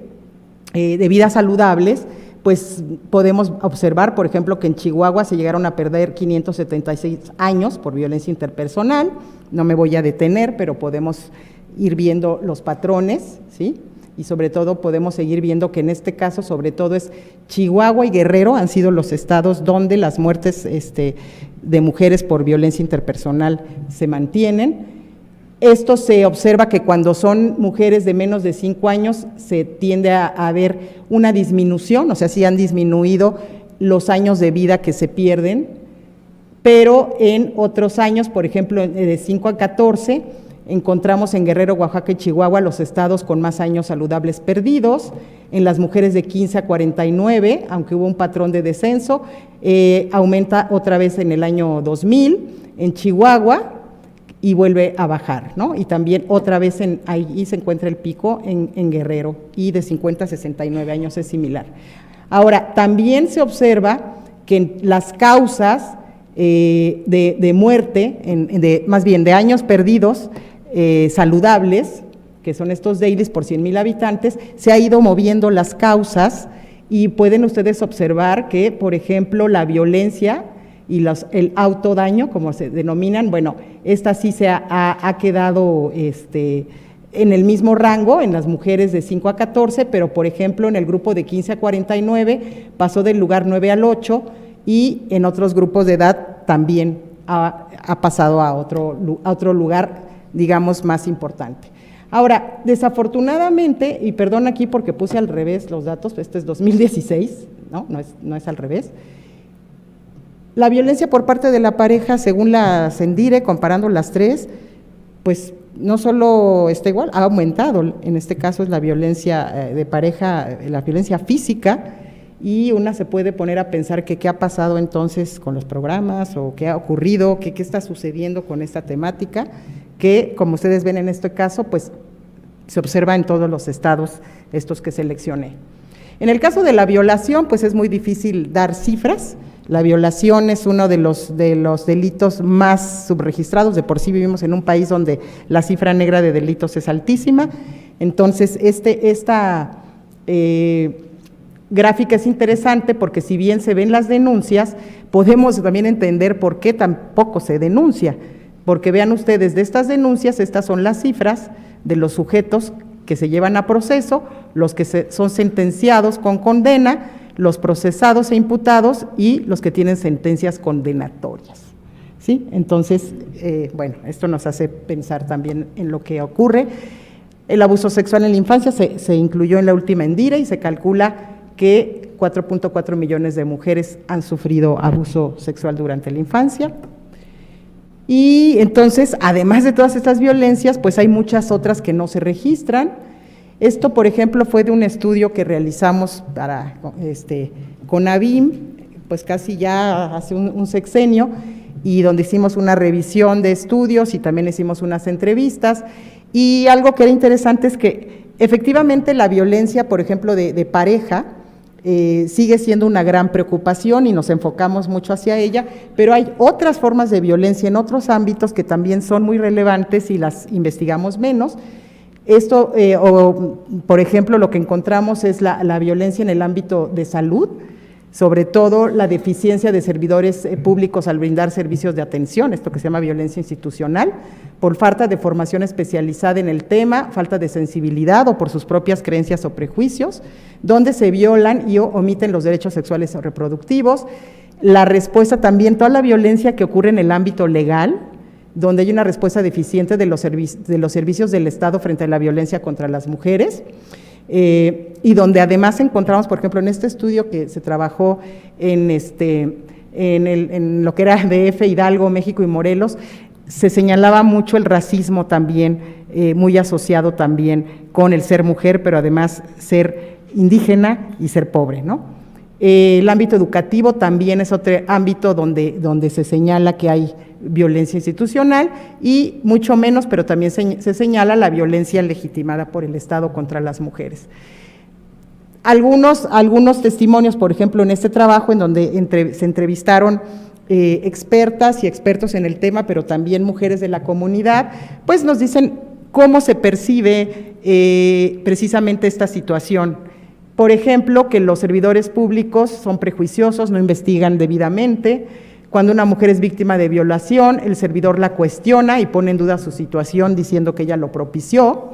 de vidas saludables, pues podemos observar, por ejemplo, que en Chihuahua se llegaron a perder 576 años por violencia interpersonal. No me voy a detener, pero podemos ir viendo los patrones, ¿sí? Y sobre todo podemos seguir viendo que en este caso, sobre todo es Chihuahua y Guerrero han sido los estados donde las muertes de mujeres por violencia interpersonal se mantienen. Esto se observa que cuando son mujeres de menos de 5 años se tiende a ver una disminución, o sea, sí han disminuido los años de vida que se pierden, pero en otros años, por ejemplo, de 5 a 14, encontramos en Guerrero, Oaxaca y Chihuahua los estados con más años saludables perdidos. En las mujeres de 15 a 49, aunque hubo un patrón de descenso, aumenta otra vez en el año 2000 en Chihuahua, y vuelve a bajar, ¿no? Y también otra vez ahí se encuentra el pico en Guerrero, y de 50 a 69 años es similar. Ahora, también se observa que las causas de muerte, más bien de años perdidos saludables, que son estos dailies por 100,000 habitantes, se ha ido moviendo las causas y pueden ustedes observar que, por ejemplo, la violencia y el autodaño, como se denominan, bueno, esta sí ha quedado en el mismo rango en las mujeres de 5 a 14, pero por ejemplo en el grupo de 15 a 49 pasó del lugar 9 al 8 y en otros grupos de edad también ha pasado a otro lugar, digamos, más importante. Ahora, desafortunadamente, y perdón aquí porque puse al revés los datos, este es 2016, no es al revés. La violencia por parte de la pareja, según la CENDIRE, comparando las tres, pues no solo está igual, ha aumentado. En este caso es la violencia de pareja, la violencia física, y una se puede poner a pensar que qué ha pasado entonces con los programas o qué ha ocurrido, qué está sucediendo con esta temática, que como ustedes ven en este caso, pues se observa en todos los estados estos que seleccioné. En el caso de la violación, pues es muy difícil dar cifras. La violación es uno de los delitos más subregistrados, de por sí vivimos en un país donde la cifra negra de delitos es altísima, entonces esta gráfica es interesante porque si bien se ven las denuncias, podemos también entender por qué tampoco se denuncia, porque vean ustedes, de estas denuncias, estas son las cifras de los sujetos que se llevan a proceso, los que son sentenciados con condena, los procesados e imputados y los que tienen sentencias condenatorias, ¿sí? Entonces, bueno, esto nos hace pensar también en lo que ocurre. El abuso sexual en la infancia se incluyó en la última ENDIRE y se calcula que 4.4 millones de mujeres han sufrido abuso sexual durante la infancia. Y entonces, además de todas estas violencias, pues hay muchas otras que no se registran. Esto, por ejemplo, fue de un estudio que realizamos con ABIM, pues casi ya hace un sexenio, y donde hicimos una revisión de estudios y también hicimos unas entrevistas, y algo que era interesante es que efectivamente la violencia, por ejemplo, de pareja, sigue siendo una gran preocupación y nos enfocamos mucho hacia ella, pero hay otras formas de violencia en otros ámbitos que también son muy relevantes y las investigamos menos. Esto, por ejemplo, lo que encontramos es la violencia en el ámbito de salud, sobre todo la deficiencia de servidores públicos al brindar servicios de atención, esto que se llama violencia institucional, por falta de formación especializada en el tema, falta de sensibilidad o por sus propias creencias o prejuicios, donde se violan y omiten los derechos sexuales o reproductivos. La respuesta también, toda la violencia que ocurre en el ámbito legal, donde hay una respuesta deficiente de los servicios del Estado frente a la violencia contra las mujeres, y donde además encontramos, por ejemplo, en este estudio que se trabajó en lo que era DF, Hidalgo, México y Morelos, se señalaba mucho el racismo también, muy asociado también con el ser mujer, pero además ser indígena y ser pobre, ¿no? El ámbito educativo también es otro ámbito donde se señala que hay violencia institucional y mucho menos, pero también se señala la violencia legitimada por el Estado contra las mujeres. Algunos testimonios, por ejemplo, en este trabajo en donde se entrevistaron expertas y expertos en el tema, pero también mujeres de la comunidad, pues nos dicen cómo se percibe precisamente esta situación. Por ejemplo, que los servidores públicos son prejuiciosos, no investigan debidamente. Cuando una mujer es víctima de violación, el servidor la cuestiona y pone en duda su situación diciendo que ella lo propició.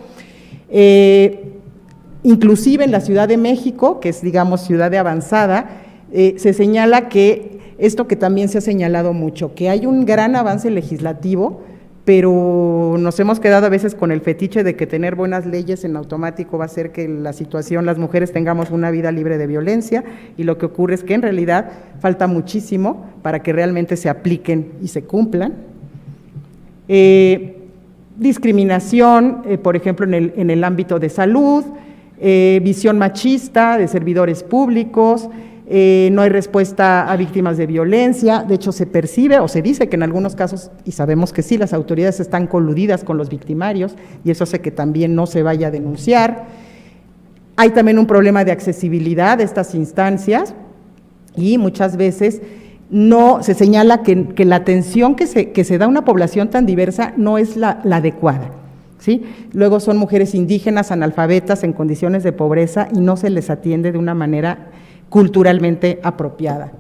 Inclusive en la Ciudad de México, que es, digamos, ciudad de avanzada, se señala que esto que también se ha señalado mucho, que hay un gran avance legislativo, pero nos hemos quedado a veces con el fetiche de que tener buenas leyes en automático va a hacer que la situación, las mujeres tengamos una vida libre de violencia, y lo que ocurre es que en realidad falta muchísimo para que realmente se apliquen y se cumplan. Discriminación, por ejemplo, en el ámbito de salud, visión machista de servidores públicos, no hay respuesta a víctimas de violencia. De hecho se percibe o se dice que en algunos casos, y sabemos que sí, las autoridades están coludidas con los victimarios y eso hace que también no se vaya a denunciar. Hay también un problema de accesibilidad de estas instancias y muchas veces no se señala que la atención que se da a una población tan diversa no es la adecuada. ¿sí? Luego son mujeres indígenas, analfabetas, en condiciones de pobreza y no se les atiende de una manera culturalmente apropiada.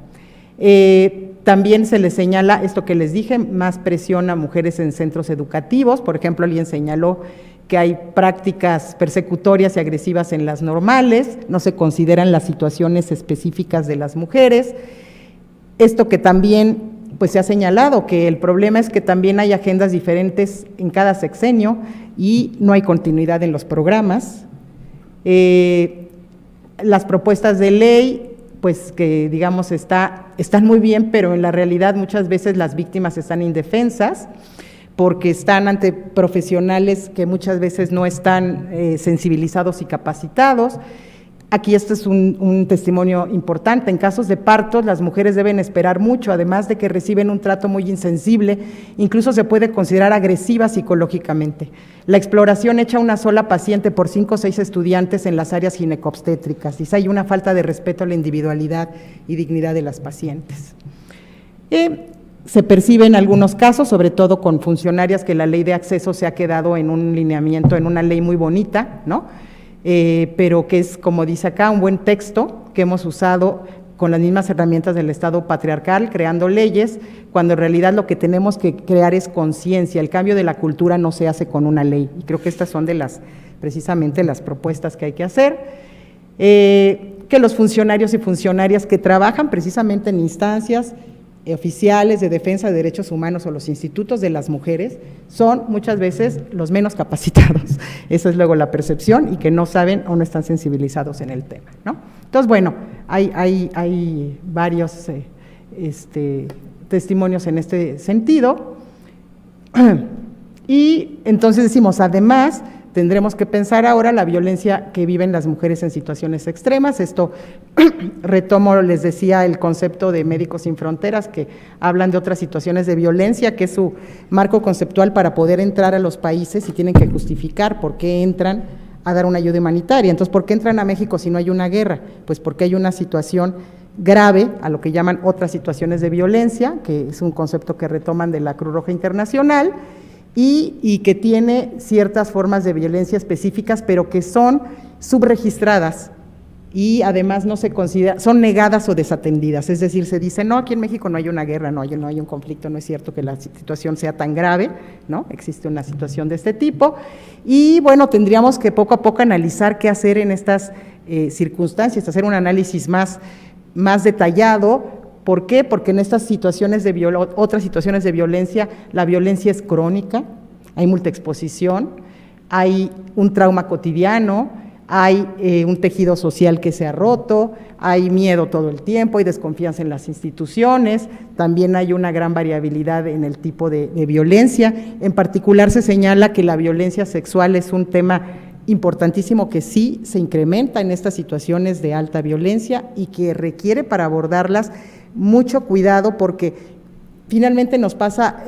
También se les señala esto que les dije, más presión a mujeres en centros educativos. Por ejemplo, alguien señaló que hay prácticas persecutorias y agresivas en las normales, no se consideran las situaciones específicas de las mujeres. Esto que también pues se ha señalado, que el problema es que también hay agendas diferentes en cada sexenio y no hay continuidad en los programas. Las propuestas de ley, pues que digamos están muy bien, pero en la realidad muchas veces las víctimas están indefensas porque están ante profesionales que muchas veces no están sensibilizados y capacitados. Aquí este es un testimonio importante. En casos de partos, las mujeres deben esperar mucho, además de que reciben un trato muy insensible, incluso se puede considerar agresiva psicológicamente. La exploración hecha a una sola paciente por 5 o 6 estudiantes en las áreas ginecobstétricas. Dice, hay una falta de respeto a la individualidad y dignidad de las pacientes. Se percibe en algunos casos, sobre todo con funcionarias, que la ley de acceso se ha quedado en un lineamiento, en una ley muy bonita, ¿no? Pero que es, como dice acá, un buen texto que hemos usado con las mismas herramientas del Estado patriarcal, creando leyes, cuando en realidad lo que tenemos que crear es conciencia. El cambio de la cultura no se hace con una ley, y creo que estas son precisamente las propuestas que hay que hacer. Que los funcionarios y funcionarias que trabajan precisamente en instancias oficiales de defensa de derechos humanos o los institutos de las mujeres son muchas veces los menos capacitados. Esa es luego la percepción, y que no saben o no están sensibilizados en el tema, ¿no? Entonces, bueno, hay varios testimonios en este sentido. Y entonces decimos, además, tendremos que pensar ahora la violencia que viven las mujeres en situaciones extremas. Esto retomo, les decía, el concepto de Médicos Sin Fronteras, que hablan de otras situaciones de violencia, que es su marco conceptual para poder entrar a los países, y tienen que justificar por qué entran a dar una ayuda humanitaria. Entonces, ¿por qué entran a México si no hay una guerra? Pues porque hay una situación grave, a lo que llaman otras situaciones de violencia, que es un concepto que retoman de la Cruz Roja Internacional, y que tiene ciertas formas de violencia específicas, pero que son subregistradas y además no se considera, son negadas o desatendidas. Es decir, se dice, no, aquí en México no hay una guerra, no hay un conflicto, no es cierto que la situación sea tan grave, ¿no? Existe una situación de este tipo, y bueno, tendríamos que poco a poco analizar qué hacer en estas circunstancias, hacer un análisis más detallado. ¿Por qué? Porque en estas situaciones otras situaciones de violencia, la violencia es crónica, hay multiexposición, hay un trauma cotidiano, hay un tejido social que se ha roto, hay miedo todo el tiempo, hay desconfianza en las instituciones, también hay una gran variabilidad en el tipo de violencia. En particular se señala que la violencia sexual es un tema importantísimo que sí se incrementa en estas situaciones de alta violencia y que requiere, para abordarlas, mucho cuidado, porque finalmente nos pasa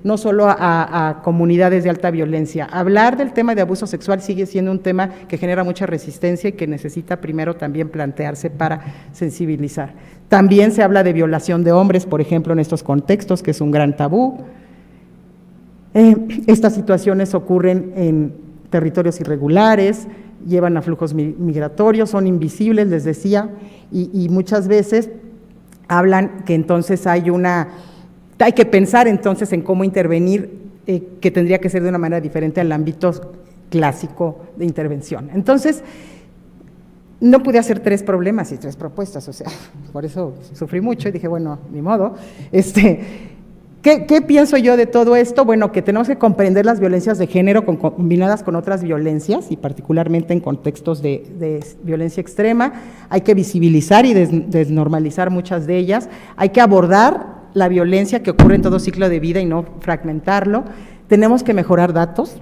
no solo a comunidades de alta violencia. Hablar del tema de abuso sexual sigue siendo un tema que genera mucha resistencia y que necesita primero también plantearse para sensibilizar. También se habla de violación de hombres, por ejemplo, en estos contextos, que es un gran tabú. Estas situaciones ocurren en territorios irregulares, llevan a flujos migratorios, son invisibles, les decía, y muchas veces hablan que entonces hay que pensar entonces en cómo intervenir, que tendría que ser de una manera diferente al ámbito clásico de intervención. Entonces, no pude hacer 3 problemas y 3 propuestas, o sea, por eso sufrí mucho y dije, bueno, ni modo. ¿Qué pienso yo de todo esto? Bueno, que tenemos que comprender las violencias de género combinadas con otras violencias, y particularmente en contextos de violencia extrema. Hay que visibilizar y desnormalizar muchas de ellas. Hay que abordar la violencia que ocurre en todo ciclo de vida y no fragmentarlo. Tenemos que mejorar datos.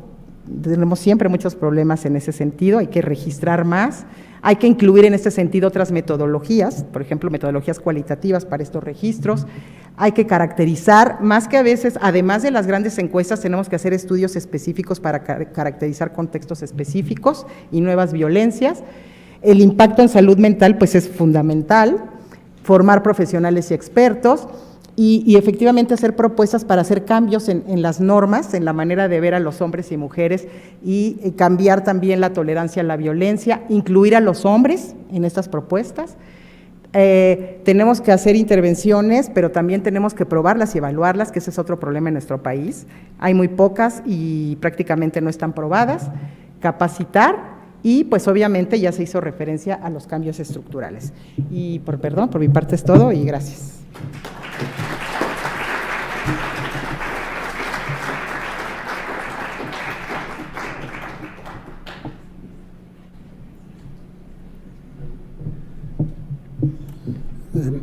Tenemos siempre muchos problemas en ese sentido, hay que registrar más, hay que incluir en este sentido otras metodologías, por ejemplo, metodologías cualitativas para estos registros, hay que caracterizar, más que a veces, además de las grandes encuestas, tenemos que hacer estudios específicos para caracterizar contextos específicos y nuevas violencias. El impacto en salud mental pues es fundamental, formar profesionales y expertos, y efectivamente hacer propuestas para hacer cambios en las normas, en la manera de ver a los hombres y mujeres y cambiar también la tolerancia a la violencia, incluir a los hombres en estas propuestas. Tenemos que hacer intervenciones, pero también tenemos que probarlas y evaluarlas, que ese es otro problema en nuestro país. Hay muy pocas y prácticamente no están probadas. Capacitar y pues obviamente ya se hizo referencia a los cambios estructurales. Y por mi parte es todo y gracias.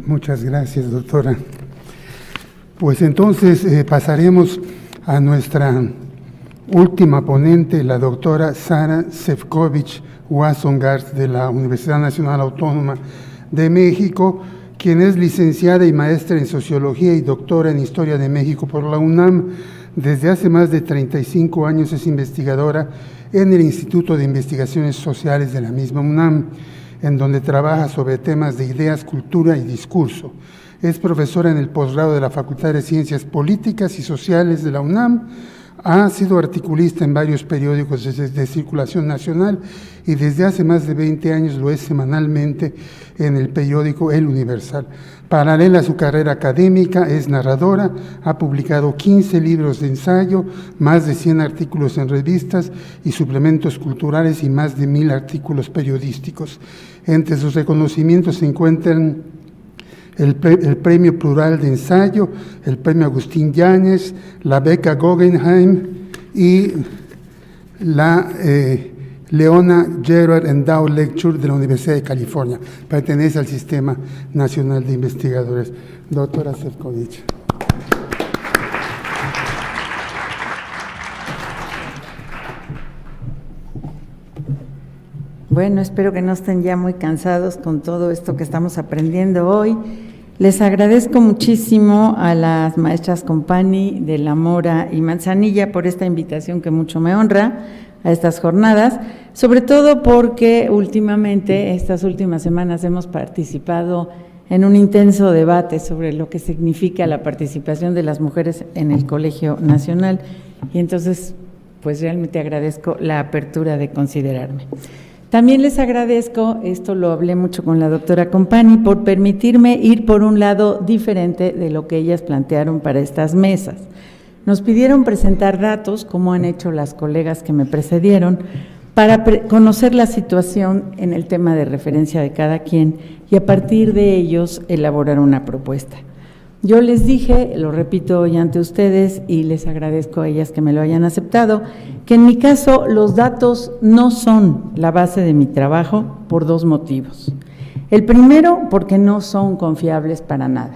Muchas gracias, doctora. Pues entonces pasaremos a nuestra última ponente, la doctora Sara Sefcovic Wasson-Garst de la Universidad Nacional Autónoma de México, quien es licenciada y maestra en Sociología y doctora en Historia de México por la UNAM. Desde hace más de 35 años es investigadora en el Instituto de Investigaciones Sociales de la misma UNAM, en donde trabaja sobre temas de ideas, cultura y discurso. Es profesora en el posgrado de la Facultad de Ciencias Políticas y Sociales de la UNAM, ha sido articulista en varios periódicos de circulación nacional y desde hace más de 20 años lo es semanalmente en el periódico El Universal. Paralela a su carrera académica, es narradora, ha publicado 15 libros de ensayo, más de 100 artículos en revistas y suplementos culturales y más de 1000 artículos periodísticos. Entre sus reconocimientos se encuentran el Premio Plural de Ensayo, el Premio Agustín Yáñez, la Beca Guggenheim y la Leona Gerard Endowed Lecture de la Universidad de California. Pertenece al Sistema Nacional de Investigadores. Doctora Sefcovic. Bueno, espero que no estén ya muy cansados con todo esto que estamos aprendiendo hoy. Les agradezco muchísimo a las maestras Compani de La Mora y Manzanilla por esta invitación que mucho me honra a estas jornadas, sobre todo porque últimamente, estas últimas semanas, hemos participado en un intenso debate sobre lo que significa la participación de las mujeres en el Colegio Nacional y entonces, pues realmente agradezco la apertura de considerarme. También les agradezco, esto lo hablé mucho con la doctora Compani, por permitirme ir por un lado diferente de lo que ellas plantearon para estas mesas. Nos pidieron presentar datos, como han hecho las colegas que me precedieron, para conocer la situación en el tema de referencia de cada quien y a partir de ellos elaborar una propuesta. Yo les dije, lo repito hoy ante ustedes y les agradezco a ellas que me lo hayan aceptado, que en mi caso los datos no son la base de mi trabajo por dos motivos. El primero, porque no son confiables para nada.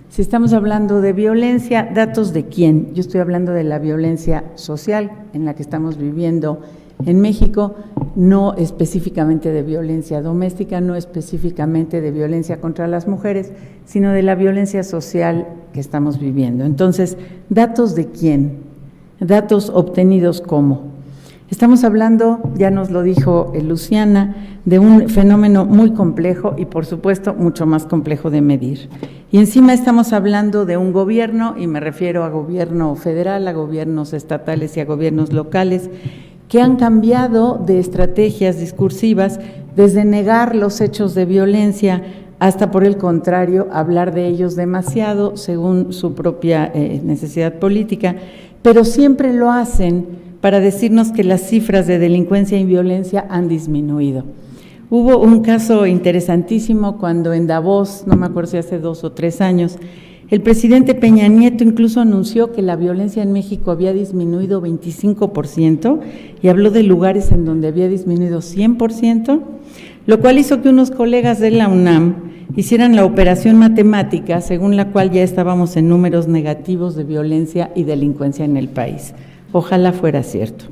Si estamos hablando de violencia, ¿datos de quién? Yo estoy hablando de la violencia social en la que estamos viviendo en México, no específicamente de violencia doméstica, no específicamente de violencia contra las mujeres, sino de la violencia social que estamos viviendo. Entonces, ¿datos de quién? Datos obtenidos ¿cómo? Estamos hablando, ya nos lo dijo Luciana, de un fenómeno muy complejo y por supuesto mucho más complejo de medir. Y encima estamos hablando de un gobierno, y me refiero a gobierno federal, a gobiernos estatales y a gobiernos locales, que han cambiado de estrategias discursivas desde negar los hechos de violencia hasta, por el contrario, hablar de ellos demasiado según su propia necesidad política, pero siempre lo hacen para decirnos que las cifras de delincuencia y violencia han disminuido. Hubo un caso interesantísimo cuando en Davos, no me acuerdo si hace 2 o 3 años, el presidente Peña Nieto incluso anunció que la violencia en México había disminuido 25% y habló de lugares en donde había disminuido 100%, lo cual hizo que unos colegas de la UNAM hicieran la operación matemática según la cual ya estábamos en números negativos de violencia y delincuencia en el país. Ojalá fuera cierto.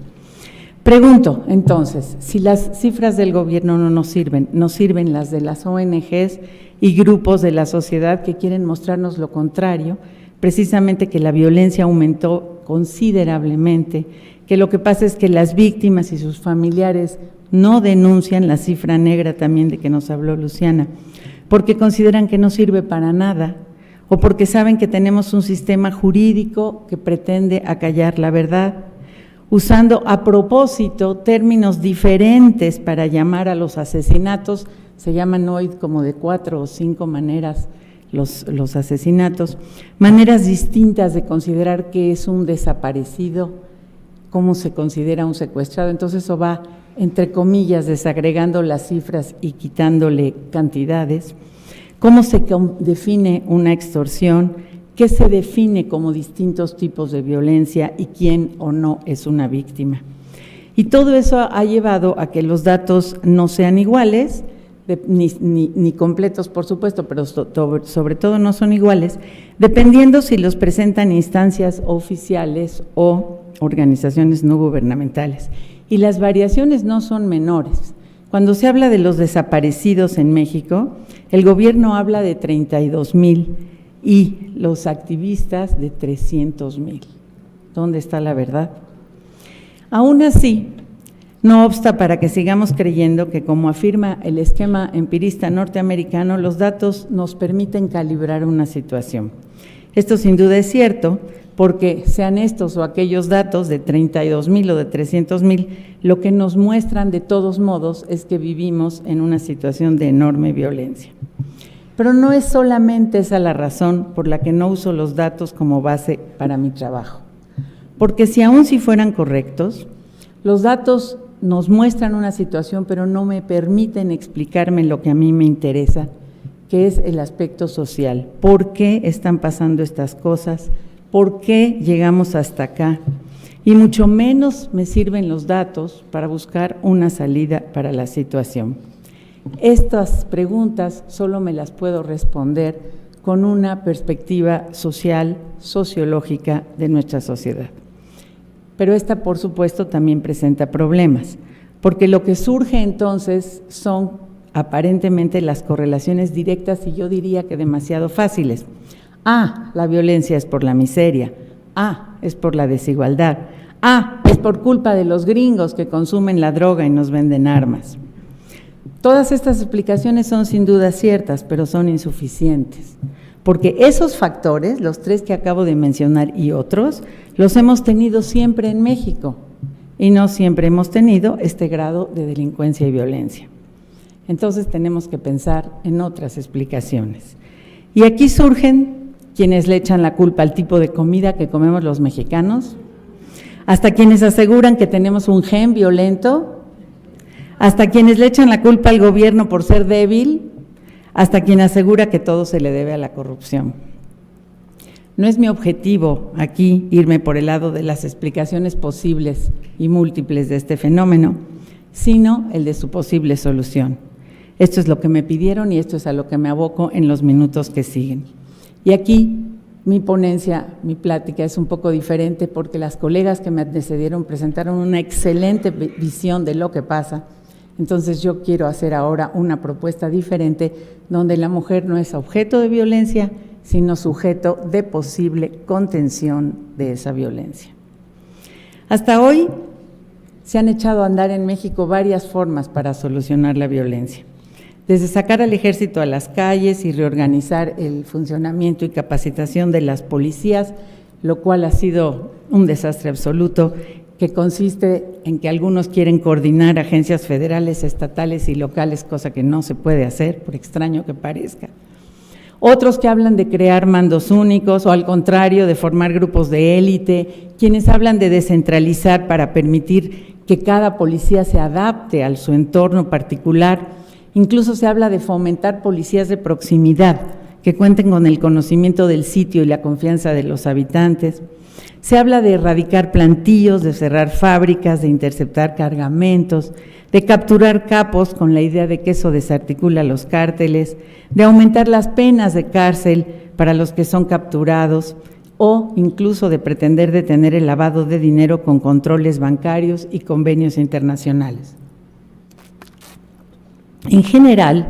Pregunto, entonces, si las cifras del gobierno no nos sirven las de las ONGs y grupos de la sociedad que quieren mostrarnos lo contrario, precisamente que la violencia aumentó considerablemente, que lo que pasa es que las víctimas y sus familiares no denuncian la cifra negra también de que nos habló Luciana, porque consideran que no sirve para nada, o porque saben que tenemos un sistema jurídico que pretende acallar la verdad, usando a propósito términos diferentes para llamar a los asesinatos. Se llaman hoy como de 4 o 5 maneras los asesinatos, maneras distintas de considerar qué es un desaparecido, cómo se considera un secuestrado. Entonces eso va, entre comillas, desagregando las cifras y quitándole cantidades. ¿Cómo se define una extorsión? ¿Qué se define como distintos tipos de violencia y quién o no es una víctima? Y todo eso ha llevado a que los datos no sean iguales, ni completos, por supuesto, pero sobre todo no son iguales, dependiendo si los presentan instancias oficiales o organizaciones no gubernamentales. Y las variaciones no son menores. Cuando se habla de los desaparecidos en México, el gobierno habla de 32,000 y los activistas de 300,000. ¿Dónde está la verdad? Aún así, no obsta para que sigamos creyendo que, como afirma el esquema empirista norteamericano, los datos nos permiten calibrar una situación. Esto sin duda es cierto, porque sean estos o aquellos datos de 32,000 o de 300,000, lo que nos muestran de todos modos es que vivimos en una situación de enorme violencia. Pero no es solamente esa la razón por la que no uso los datos como base para mi trabajo, porque aún si fueran correctos, los datos nos muestran una situación, pero no me permiten explicarme lo que a mí me interesa, que es el aspecto social. ¿Por qué están pasando estas cosas? ¿Por qué llegamos hasta acá? Y mucho menos me sirven los datos para buscar una salida para la situación. Estas preguntas solo me las puedo responder con una perspectiva social, sociológica de nuestra sociedad. Pero esta, por supuesto, también presenta problemas, porque lo que surge entonces son aparentemente las correlaciones directas y yo diría que demasiado fáciles. La violencia es por la miseria, es por la desigualdad, es por culpa de los gringos que consumen la droga y nos venden armas. Todas estas explicaciones son sin duda ciertas, pero son insuficientes. Porque esos factores, los 3 que acabo de mencionar y otros, los hemos tenido siempre en México y no siempre hemos tenido este grado de delincuencia y violencia. Entonces tenemos que pensar en otras explicaciones. Y aquí surgen quienes le echan la culpa al tipo de comida que comemos los mexicanos, hasta quienes aseguran que tenemos un gen violento, hasta quienes le echan la culpa al gobierno por ser débil, hasta quien asegura que todo se le debe a la corrupción. No es mi objetivo aquí irme por el lado de las explicaciones posibles y múltiples de este fenómeno, sino el de su posible solución. Esto es lo que me pidieron y esto es a lo que me aboco en los minutos que siguen. Y aquí mi ponencia, mi plática es un poco diferente porque las colegas que me antecedieron presentaron una excelente visión de lo que pasa. Entonces yo quiero hacer ahora una propuesta diferente donde la mujer no es objeto de violencia, sino sujeto de posible contención de esa violencia. Hasta hoy se han echado a andar en México varias formas para solucionar la violencia, desde sacar al ejército a las calles y reorganizar el funcionamiento y capacitación de las policías, lo cual ha sido un desastre absoluto, que consiste en que algunos quieren coordinar agencias federales, estatales y locales, cosa que no se puede hacer, por extraño que parezca. Otros que hablan de crear mandos únicos o al contrario, de formar grupos de élite, quienes hablan de descentralizar para permitir que cada policía se adapte a su entorno particular. Incluso se habla de fomentar policías de proximidad, que cuenten con el conocimiento del sitio y la confianza de los habitantes. Se habla de erradicar plantillos, de cerrar fábricas, de interceptar cargamentos, de capturar capos con la idea de que eso desarticula los cárteles, de aumentar las penas de cárcel para los que son capturados o incluso de pretender detener el lavado de dinero con controles bancarios y convenios internacionales. En general,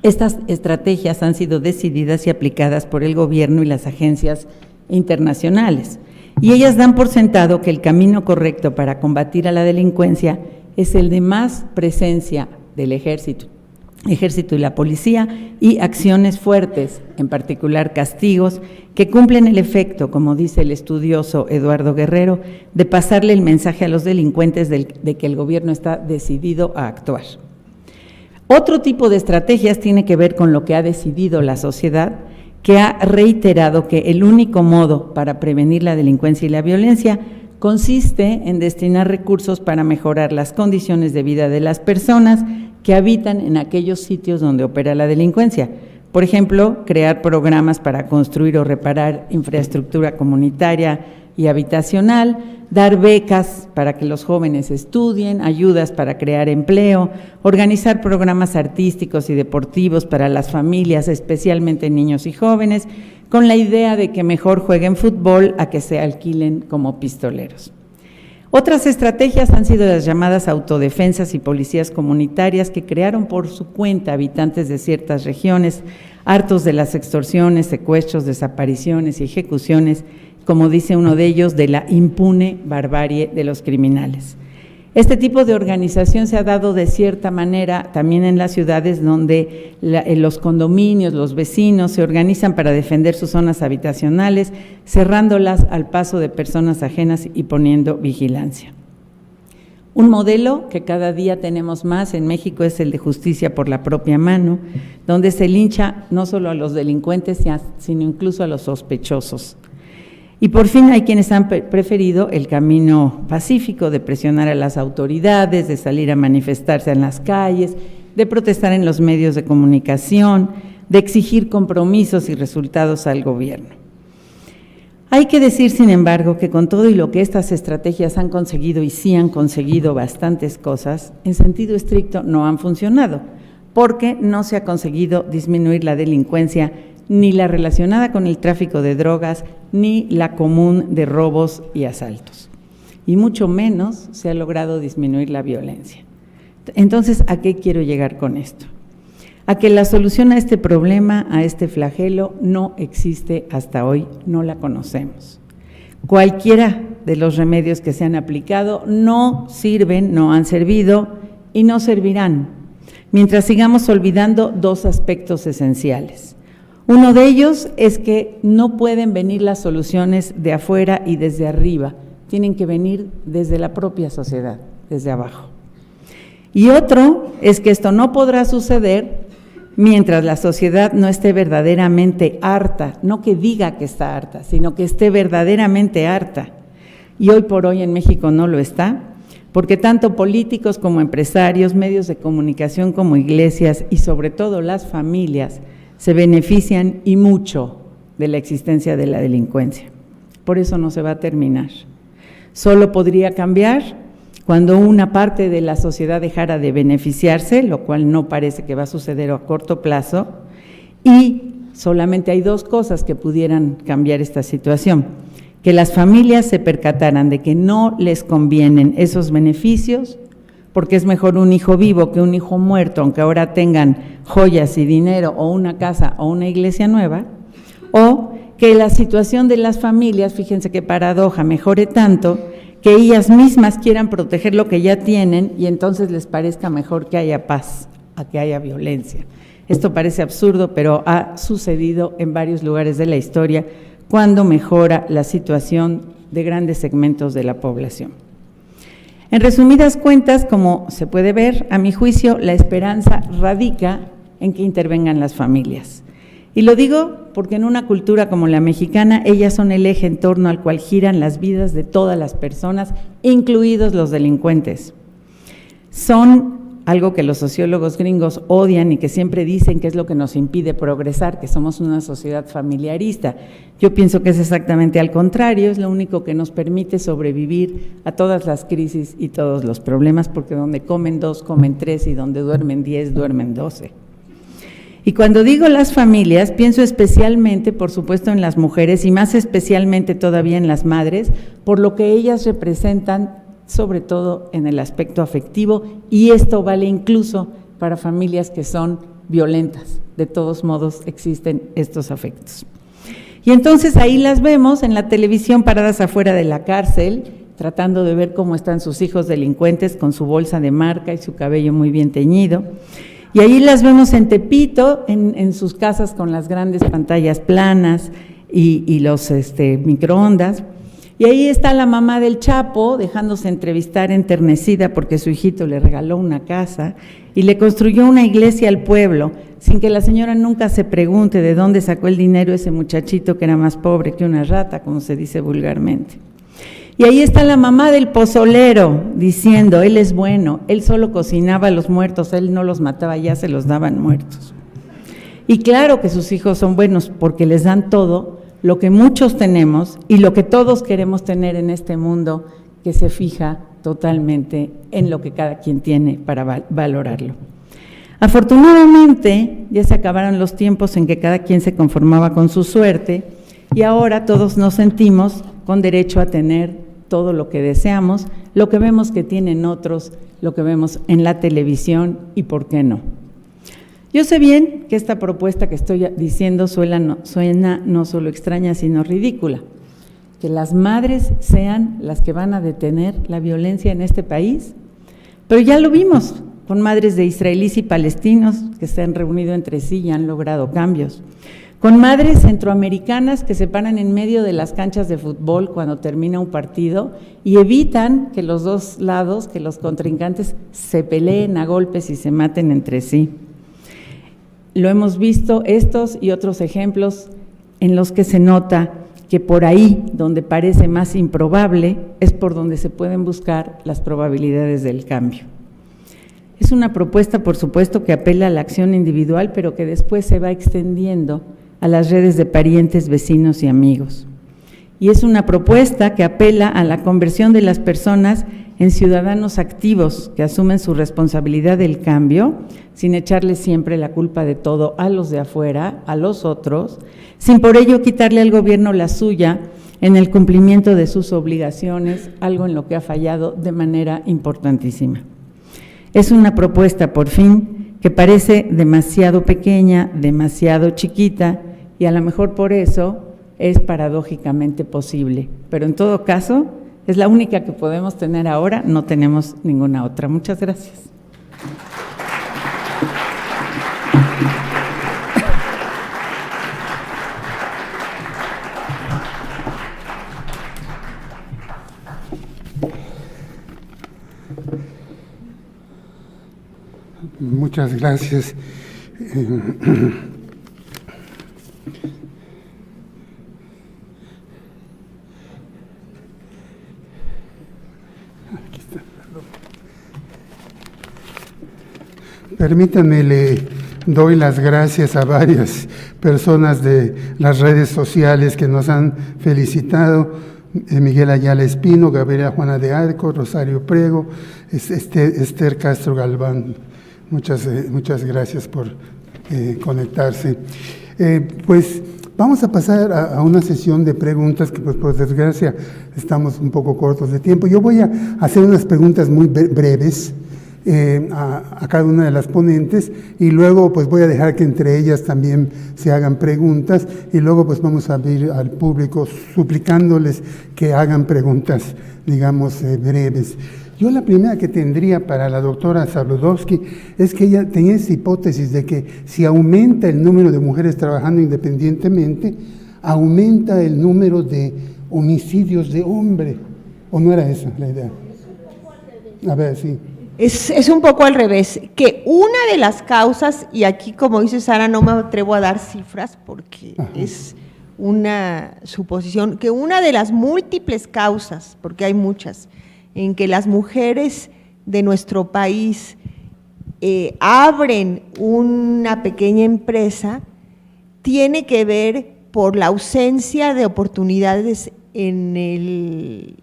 estas estrategias han sido decididas y aplicadas por el gobierno y las agencias internacionales, y ellas dan por sentado que el camino correcto para combatir a la delincuencia es el de más presencia del ejército Ejército y la policía, y acciones fuertes, en particular castigos, que cumplen el efecto, como dice el estudioso Eduardo Guerrero, de pasarle el mensaje a los delincuentes de que el gobierno está decidido a actuar. Otro tipo de estrategias tiene que ver con lo que ha decidido la sociedad, que ha reiterado que el único modo para prevenir la delincuencia y la violencia consiste en destinar recursos para mejorar las condiciones de vida de las personas que habitan en aquellos sitios donde opera la delincuencia. Por ejemplo, crear programas para construir o reparar infraestructura comunitaria y habitacional, dar becas para que los jóvenes estudien, ayudas para crear empleo, organizar programas artísticos y deportivos para las familias, especialmente niños y jóvenes, con la idea de que mejor jueguen fútbol a que se alquilen como pistoleros. Otras estrategias han sido las llamadas autodefensas y policías comunitarias que crearon por su cuenta habitantes de ciertas regiones, hartos de las extorsiones, secuestros, desapariciones y ejecuciones, como dice uno de ellos, de la impune barbarie de los criminales. Este tipo de organización se ha dado de cierta manera también en las ciudades donde los condominios, los vecinos se organizan para defender sus zonas habitacionales, cerrándolas al paso de personas ajenas y poniendo vigilancia. Un modelo que cada día tenemos más en México es el de justicia por la propia mano, donde se lincha no solo a los delincuentes, sino incluso a los sospechosos. Y por fin hay quienes han preferido el camino pacífico de presionar a las autoridades, de salir a manifestarse en las calles, de protestar en los medios de comunicación, de exigir compromisos y resultados al gobierno. Hay que decir, sin embargo, que con todo y lo que estas estrategias han conseguido, y sí han conseguido bastantes cosas, en sentido estricto no han funcionado, porque no se ha conseguido disminuir la delincuencia, ni la relacionada con el tráfico de drogas, ni la común de robos y asaltos. Y mucho menos se ha logrado disminuir la violencia. Entonces, ¿a qué quiero llegar con esto? A que la solución a este problema, a este flagelo, no existe hasta hoy, no la conocemos. Cualquiera de los remedios que se han aplicado no sirven, no han servido y no servirán, mientras sigamos olvidando dos aspectos esenciales. Uno de ellos es que no pueden venir las soluciones de afuera y desde arriba, tienen que venir desde la propia sociedad, desde abajo. Y otro es que esto no podrá suceder mientras la sociedad no esté verdaderamente harta, no que diga que está harta, sino que esté verdaderamente harta. Y hoy por hoy en México no lo está, porque tanto políticos como empresarios, medios de comunicación como iglesias y sobre todo las familias se benefician y mucho de la existencia de la delincuencia. Por eso no se va a terminar. Solo podría cambiar cuando una parte de la sociedad dejara de beneficiarse, lo cual no parece que va a suceder a corto plazo, y solamente hay dos cosas que pudieran cambiar esta situación: que las familias se percataran de que no les convienen esos beneficios, porque es mejor un hijo vivo que un hijo muerto, aunque ahora tengan joyas y dinero o una casa o una iglesia nueva, o que la situación de las familias, fíjense qué paradoja, mejore tanto que ellas mismas quieran proteger lo que ya tienen y entonces les parezca mejor que haya paz a que haya violencia. Esto parece absurdo, pero ha sucedido en varios lugares de la historia cuando mejora la situación de grandes segmentos de la población. En resumidas cuentas, como se puede ver, a mi juicio, la esperanza radica en que intervengan las familias. Y lo digo porque en una cultura como la mexicana, ellas son el eje en torno al cual giran las vidas de todas las personas, incluidos los delincuentes. Son algo que los sociólogos gringos odian y que siempre dicen que es lo que nos impide progresar, que somos una sociedad familiarista. Yo pienso que es exactamente al contrario, es lo único que nos permite sobrevivir a todas las crisis y todos los problemas, porque donde comen 2, comen 3 y donde duermen 10, duermen 12. Y cuando digo las familias, pienso especialmente, por supuesto, en las mujeres y más especialmente todavía en las madres, por lo que ellas representan, sobre todo en el aspecto afectivo, y esto vale incluso para familias que son violentas. De todos modos existen estos afectos. Y entonces ahí las vemos en la televisión paradas afuera de la cárcel, tratando de ver cómo están sus hijos delincuentes con su bolsa de marca y su cabello muy bien teñido. Y ahí las vemos en Tepito, en sus casas con las grandes pantallas planas y los microondas. Y ahí está la mamá del Chapo dejándose entrevistar enternecida porque su hijito le regaló una casa y le construyó una iglesia al pueblo, sin que la señora nunca se pregunte de dónde sacó el dinero ese muchachito que era más pobre que una rata, como se dice vulgarmente. Y ahí está la mamá del pozolero diciendo, él es bueno, él solo cocinaba a los muertos, él no los mataba, ya se los daban muertos. Y claro que sus hijos son buenos porque les dan todo lo que muchos tenemos y lo que todos queremos tener en este mundo que se fija totalmente en lo que cada quien tiene para valorarlo. Afortunadamente ya se acabaron los tiempos en que cada quien se conformaba con su suerte y ahora todos nos sentimos con derecho a tener todo lo que deseamos, lo que vemos que tienen otros, lo que vemos en la televisión y por qué no. Yo sé bien que esta propuesta que estoy diciendo suena no solo extraña, sino ridícula. Que las madres sean las que van a detener la violencia en este país, pero ya lo vimos con madres de israelíes y palestinos que se han reunido entre sí y han logrado cambios. Con madres centroamericanas que se paran en medio de las canchas de fútbol cuando termina un partido y evitan que los dos lados, que los contrincantes se peleen a golpes y se maten entre sí. Lo hemos visto estos y otros ejemplos en los que se nota que por ahí donde parece más improbable es por donde se pueden buscar las probabilidades del cambio. Es una propuesta, por supuesto, que apela a la acción individual, pero que después se va extendiendo a las redes de parientes, vecinos y amigos. Y es una propuesta que apela a la conversión de las personas en ciudadanos activos que asumen su responsabilidad del cambio, sin echarle siempre la culpa de todo a los de afuera, a los otros, sin por ello quitarle al gobierno la suya en el cumplimiento de sus obligaciones, algo en lo que ha fallado de manera importantísima. Es una propuesta, por fin, que parece demasiado pequeña, demasiado chiquita, y a lo mejor por eso es paradójicamente posible, pero en todo caso es la única que podemos tener ahora, no tenemos ninguna otra. Muchas gracias. Muchas gracias. Permítanme, le doy las gracias a varias personas de las redes sociales que nos han felicitado: Miguel Ayala Espino, Gabriela Juana de Arco, Rosario Prego, Esther Castro Galván. Muchas gracias por conectarse. Pues vamos a pasar a una sesión de preguntas que, pues, por desgracia estamos un poco cortos de tiempo. Yo voy a hacer unas preguntas muy breves a cada una de las ponentes, y luego pues voy a dejar que entre ellas también se hagan preguntas, y luego pues vamos a abrir al público suplicándoles que hagan preguntas, digamos, breves. Yo la primera que tendría para la doctora Zabludovsky es que ella tenía esa hipótesis de que si aumenta el número de mujeres trabajando independientemente, aumenta el número de homicidios de hombre, ¿o no era esa la idea? A ver, sí. Es un poco al revés, que una de las causas, y aquí como dice Sara, no me atrevo a dar cifras porque es una suposición, que una de las múltiples causas, porque hay muchas, en que las mujeres de nuestro país abren una pequeña empresa, tiene que ver por la ausencia de oportunidades de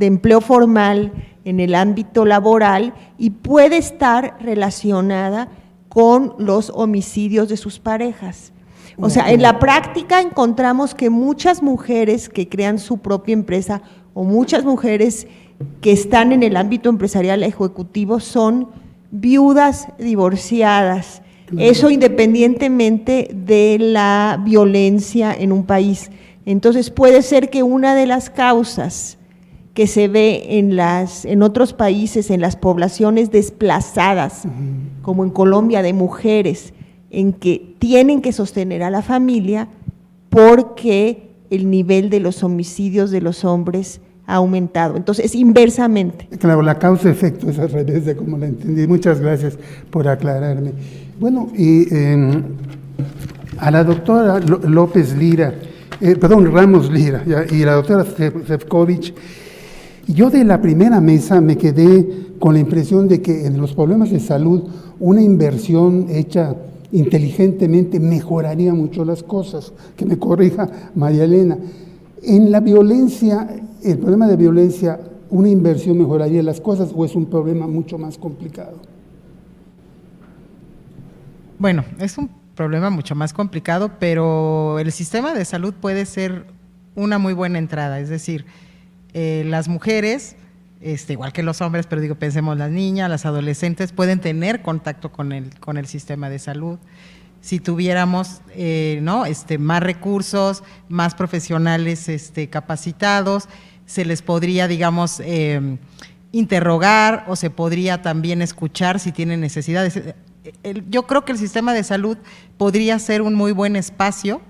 empleo formal en el ámbito laboral, y puede estar relacionada con los homicidios de sus parejas. O sea, en la práctica encontramos que muchas mujeres que crean su propia empresa o muchas mujeres que están en el ámbito empresarial ejecutivo son viudas divorciadas, eso independientemente de la violencia en un país. Entonces puede ser que una de las causas que se ve en otros países, en las poblaciones desplazadas, como en Colombia, de mujeres, en que tienen que sostener a la familia porque el nivel de los homicidios de los hombres ha aumentado. Entonces, inversamente. Claro, la causa-efecto es al revés de como la entendí. Muchas gracias por aclararme. Bueno, y a la doctora Ramos Lira, y la doctora Sefcovic, yo de la primera mesa me quedé con la impresión de que en los problemas de salud una inversión hecha inteligentemente mejoraría mucho las cosas. Que me corrija María Elena. En la violencia, el problema de violencia, ¿una inversión mejoraría las cosas o es un problema mucho más complicado? Bueno, es un problema mucho más complicado, pero el sistema de salud puede ser una muy buena entrada. Es decir, las mujeres, igual que los hombres, pero pensemos las niñas, las adolescentes, pueden tener contacto con el sistema de salud. Si tuviéramos más recursos, más profesionales capacitados, se les podría, digamos, interrogar o se podría también escuchar si tienen necesidades. Yo creo que el sistema de salud podría ser un muy buen espacio,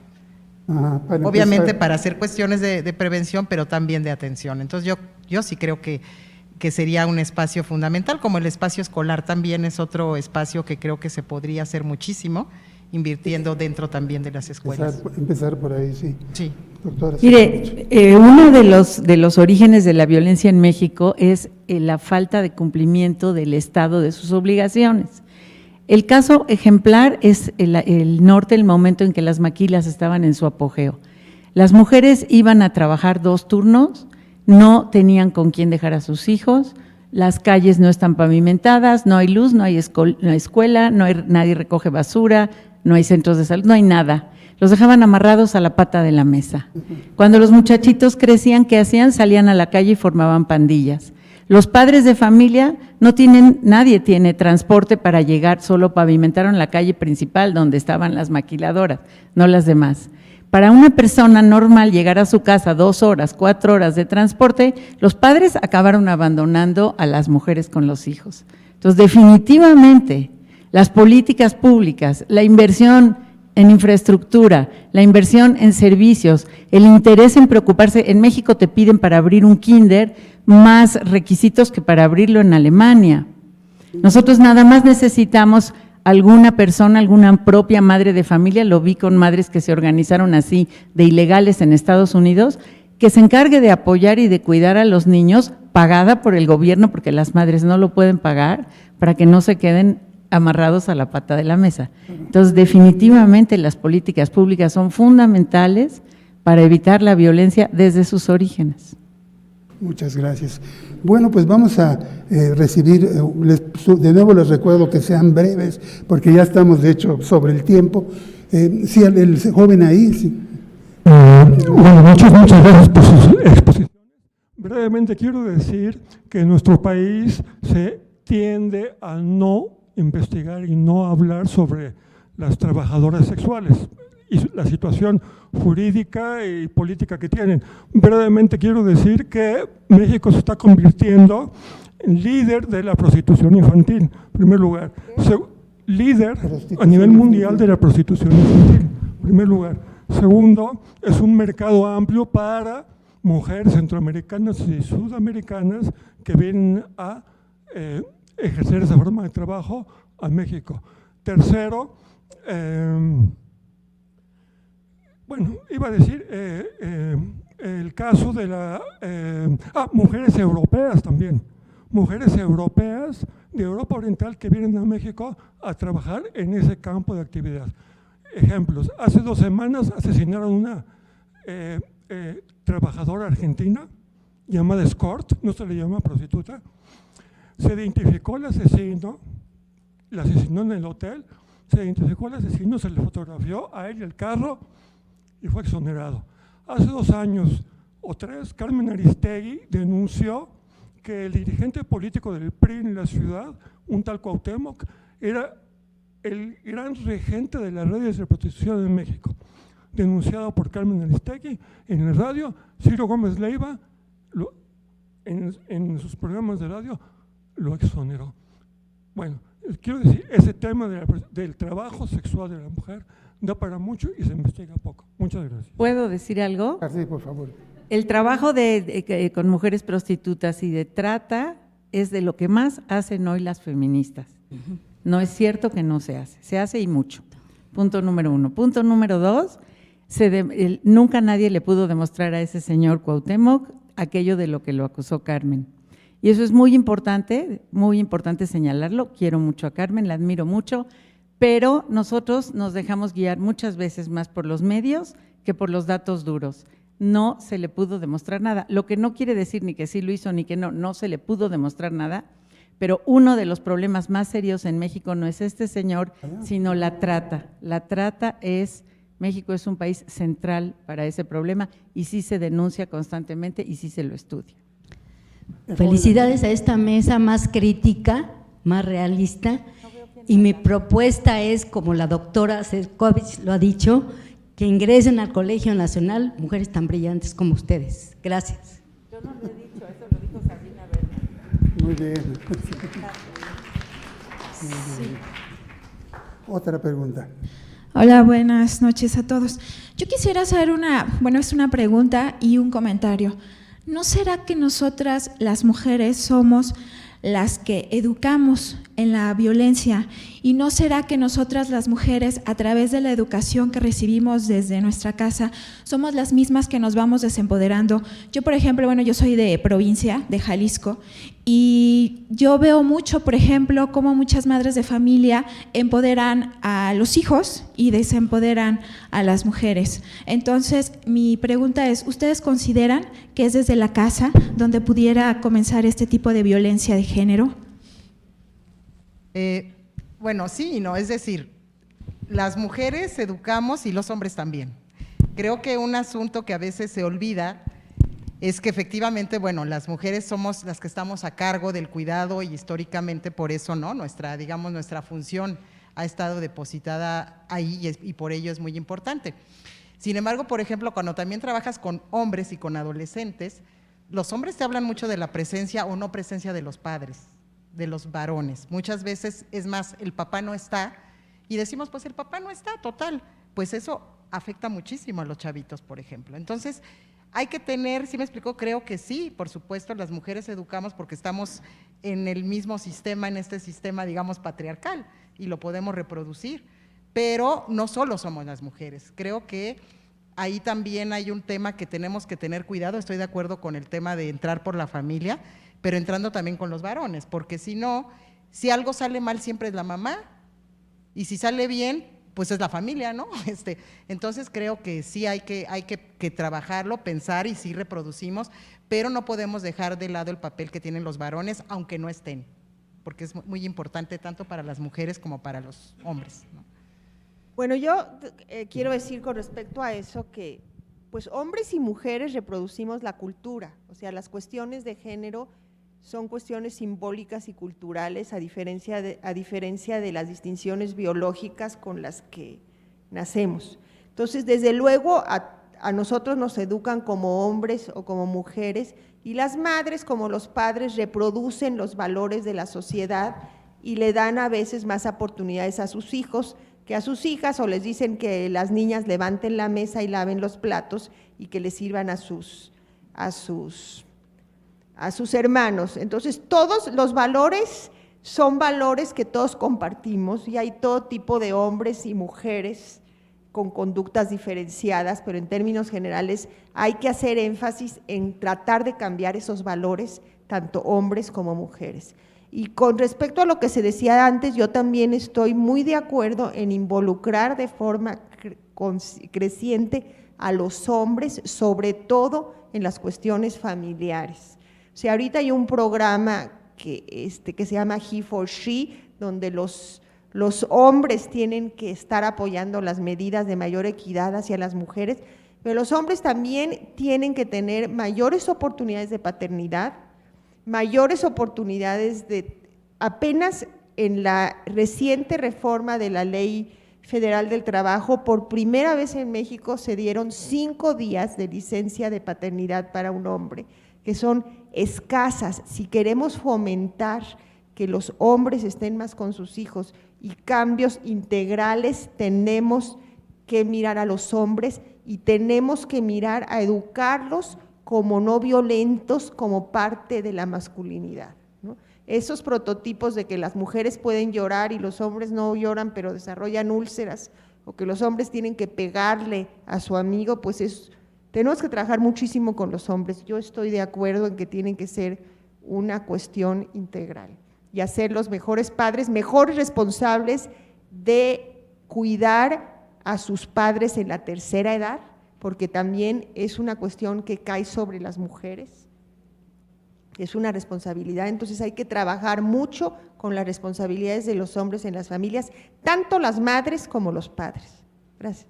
obviamente para hacer cuestiones de prevención, pero también de atención. Entonces yo sí creo que sería un espacio fundamental, como el espacio escolar también es otro espacio que creo que se podría hacer muchísimo, invirtiendo dentro también de las escuelas. Empezar por ahí, sí. Sí. Doctora. Mire, uno de los orígenes de la violencia en México es la falta de cumplimiento del Estado de sus obligaciones. El caso ejemplar es el norte, el momento en que las maquilas estaban en su apogeo. Las mujeres iban a trabajar 2 turnos, no tenían con quién dejar a sus hijos, las calles no están pavimentadas, no hay luz, no hay escuela, nadie recoge basura, no hay centros de salud, no hay nada. Los dejaban amarrados a la pata de la mesa. Cuando los muchachitos crecían, ¿qué hacían? Salían a la calle y formaban pandillas. Los padres de familia nadie tiene transporte para llegar, solo pavimentaron la calle principal donde estaban las maquiladoras, no las demás. Para una persona normal llegar a su casa 2 horas, 4 horas de transporte, los padres acabaron abandonando a las mujeres con los hijos. Entonces, definitivamente, las políticas públicas, la inversión en infraestructura, la inversión en servicios, el interés en preocuparse. En México te piden para abrir un kinder más requisitos que para abrirlo en Alemania. Nosotros nada más necesitamos alguna persona, alguna propia madre de familia, lo vi con madres que se organizaron así de ilegales en Estados Unidos, que se encargue de apoyar y de cuidar a los niños, pagada por el gobierno, porque las madres no lo pueden pagar, para que no se queden amarrados a la pata de la mesa. Entonces, definitivamente las políticas públicas son fundamentales para evitar la violencia desde sus orígenes. Muchas gracias. Bueno, pues vamos a recibir, de nuevo les recuerdo que sean breves, porque ya estamos de hecho sobre el tiempo. Sí, el joven ahí, sí. Bueno, muchas gracias por sus exposiciones. Brevemente quiero decir que en nuestro país se tiende a no investigar y no hablar sobre las trabajadoras sexuales y la situación jurídica y política que tienen. Brevemente quiero decir que México se está convirtiendo en líder de la prostitución infantil, en primer lugar. Líder a nivel mundial de la prostitución infantil, en primer lugar. Segundo, es un mercado amplio para mujeres centroamericanas y sudamericanas que vienen a ejercer esa forma de trabajo a México. Tercero, iba a decir el caso de mujeres europeas también, mujeres europeas de Europa Oriental que vienen a México a trabajar en ese campo de actividad. Ejemplos, hace 2 semanas asesinaron una trabajadora argentina llamada escort, no se le llama prostituta. Se identificó el asesino, la asesinó en el hotel, se identificó el asesino, se le fotografió a él y el carro y fue exonerado. Hace 2 años o 3, Carmen Aristegui denunció que el dirigente político del PRI en la ciudad, un tal Cuauhtémoc, era el gran regente de las redes de prostitución en México. Denunciado por Carmen Aristegui en el radio, Ciro Gómez Leiva en sus programas de radio lo exoneró. Bueno, quiero decir, ese tema del trabajo sexual de la mujer da para mucho y se investiga poco. Muchas gracias. ¿Puedo decir algo? Sí, por favor. El trabajo con mujeres prostitutas y de trata es de lo que más hacen hoy las feministas. No es cierto que no se hace y mucho. Punto número 1. Punto número 2, nunca nadie le pudo demostrar a ese señor Cuauhtémoc aquello de lo que lo acusó Carmen. Y eso es muy importante señalarlo. Quiero mucho a Carmen, la admiro mucho, pero nosotros nos dejamos guiar muchas veces más por los medios que por los datos duros. No se le pudo demostrar nada, lo que no quiere decir ni que sí lo hizo ni que no se le pudo demostrar nada, pero uno de los problemas más serios en México no es este señor, sino la trata. México es un país central para ese problema y sí se denuncia constantemente y sí se lo estudia. Felicidades a esta mesa más crítica, más realista, y mi propuesta es, como la doctora Cetkovich lo ha dicho, que ingresen al Colegio Nacional mujeres tan brillantes como ustedes. Gracias. Yo no lo he dicho, eso lo dijo Sabina Berman. Muy bien. Sí. Otra pregunta. Hola, buenas noches a todos. Yo quisiera hacer es una pregunta y un comentario. ¿No será que nosotras, las mujeres, somos las que educamos en la violencia? ¿Y no será que nosotras, las mujeres, a través de la educación que recibimos desde nuestra casa, somos las mismas que nos vamos desempoderando? Yo, por ejemplo, yo soy de provincia, de Jalisco, y yo veo mucho, por ejemplo, cómo muchas madres de familia empoderan a los hijos y desempoderan a las mujeres. Entonces, mi pregunta es, ¿ustedes consideran que es desde la casa donde pudiera comenzar este tipo de violencia de género? Bueno, sí y no, es decir, las mujeres educamos y los hombres también. Creo que un asunto que a veces se olvida es que efectivamente, las mujeres somos las que estamos a cargo del cuidado y históricamente por eso, ¿no? Nuestra función ha estado depositada ahí y por ello es muy importante. Sin embargo, por ejemplo, cuando también trabajas con hombres y con adolescentes, los hombres te hablan mucho de la presencia o no presencia de los padres, de los varones. Muchas veces, es más, el papá no está y decimos, pues el papá no está, total. Pues eso afecta muchísimo a los chavitos, por ejemplo. Entonces, hay que tener, ¿sí me explicó? Creo que sí, por supuesto, las mujeres educamos porque estamos en el mismo sistema, en este sistema, digamos, patriarcal, y lo podemos reproducir, pero no solo somos las mujeres. Creo que ahí también hay un tema que tenemos que tener cuidado. Estoy de acuerdo con el tema de entrar por la familia, pero entrando también con los varones, porque si no, si algo sale mal siempre es la mamá, y si sale bien, pues es la familia, ¿no? Entonces creo que sí hay que trabajarlo, pensar y sí reproducimos, pero no podemos dejar de lado el papel que tienen los varones, aunque no estén, porque es muy importante tanto para las mujeres como para los hombres, ¿no? Bueno, yo quiero decir con respecto a eso que pues hombres y mujeres reproducimos la cultura, o sea, las cuestiones de género son cuestiones simbólicas y culturales a diferencia de las distinciones biológicas con las que nacemos. Entonces, desde luego, a nosotros nos educan como hombres o como mujeres y las madres como los padres reproducen los valores de la sociedad y le dan a veces más oportunidades a sus hijos que a sus hijas, o les dicen que las niñas levanten la mesa y laven los platos y que les sirvan a sus hermanos. Entonces, todos los valores son valores que todos compartimos y hay todo tipo de hombres y mujeres con conductas diferenciadas, pero en términos generales hay que hacer énfasis en tratar de cambiar esos valores, tanto hombres como mujeres. Y con respecto a lo que se decía antes, yo también estoy muy de acuerdo en involucrar de forma creciente a los hombres, sobre todo en las cuestiones familiares. O sea, ahorita hay un programa que se llama He for She, donde los hombres tienen que estar apoyando las medidas de mayor equidad hacia las mujeres, pero los hombres también tienen que tener mayores oportunidades de paternidad, mayores oportunidades apenas en la reciente reforma de la Ley Federal del Trabajo, por primera vez en México se dieron 5 días de licencia de paternidad para un hombre, que son escasas. Si queremos fomentar que los hombres estén más con sus hijos y cambios integrales, tenemos que mirar a los hombres y tenemos que mirar a educarlos como no violentos, como parte de la masculinidad, ¿no? Esos prototipos de que las mujeres pueden llorar y los hombres no lloran pero desarrollan úlceras, o que los hombres tienen que pegarle a su amigo, pues tenemos que trabajar muchísimo con los hombres. Yo estoy de acuerdo en que tienen que ser una cuestión integral y hacer los mejores padres, mejores responsables de cuidar a sus padres en la tercera edad, porque también es una cuestión que cae sobre las mujeres, es una responsabilidad. Entonces hay que trabajar mucho con las responsabilidades de los hombres en las familias, tanto las madres como los padres. Gracias.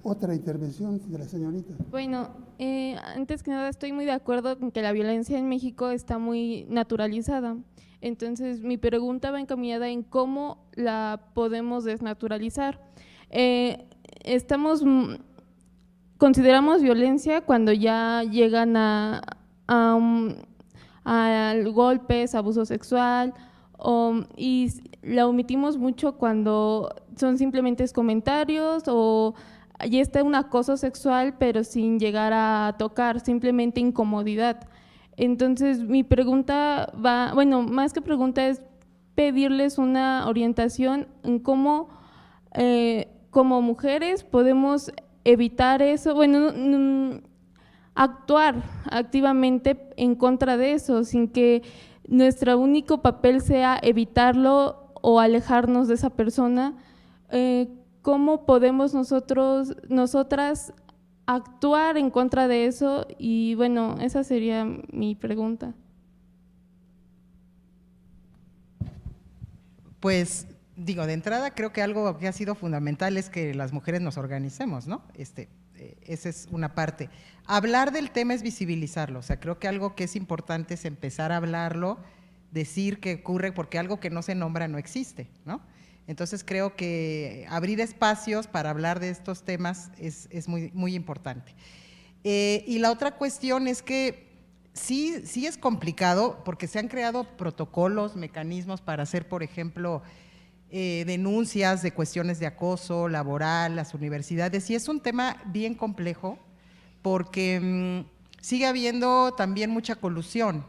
Otra intervención de la señorita. Bueno, antes que nada estoy muy de acuerdo en que la violencia en México está muy naturalizada. Entonces mi pregunta va encaminada en cómo la podemos desnaturalizar. Consideramos violencia cuando ya llegan a golpes, abuso sexual, y la omitimos mucho cuando son simplemente comentarios o ya está un acoso sexual pero sin llegar a tocar, simplemente incomodidad. Entonces mi pregunta va, bueno, más que pregunta es pedirles una orientación en cómo como mujeres podemos evitar eso, bueno, actuar activamente en contra de eso, sin que nuestro único papel sea evitarlo o alejarnos de esa persona. ¿Cómo podemos nosotras actuar en contra de eso? Y bueno, esa sería mi pregunta. Pues digo, de entrada creo que algo que ha sido fundamental es que las mujeres nos organicemos, ¿no? Esa es una parte. Hablar del tema es visibilizarlo, o sea, creo que algo que es importante es empezar a hablarlo, decir qué ocurre, porque algo que no se nombra no existe, ¿no? Entonces creo que abrir espacios para hablar de estos temas es muy, muy importante. Y la otra cuestión es que sí es complicado porque se han creado protocolos, mecanismos para hacer, por ejemplo, denuncias de cuestiones de acoso laboral, las universidades, y es un tema bien complejo porque sigue habiendo también mucha colusión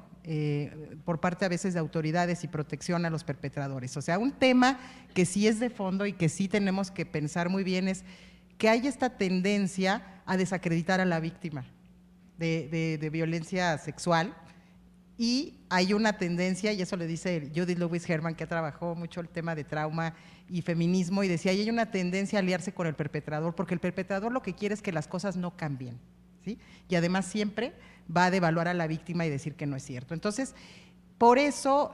por parte a veces de autoridades y protección a los perpetradores. O sea, un tema que sí es de fondo y que sí tenemos que pensar muy bien es que hay esta tendencia a desacreditar a la víctima de violencia sexual, y hay una tendencia, y eso le dice Judith Lewis Herman, que trabajó mucho el tema de trauma y feminismo, y decía, hay una tendencia a aliarse con el perpetrador, porque el perpetrador lo que quiere es que las cosas no cambien, ¿sí? Y además siempre va a devaluar a la víctima y decir que no es cierto. Entonces, por eso,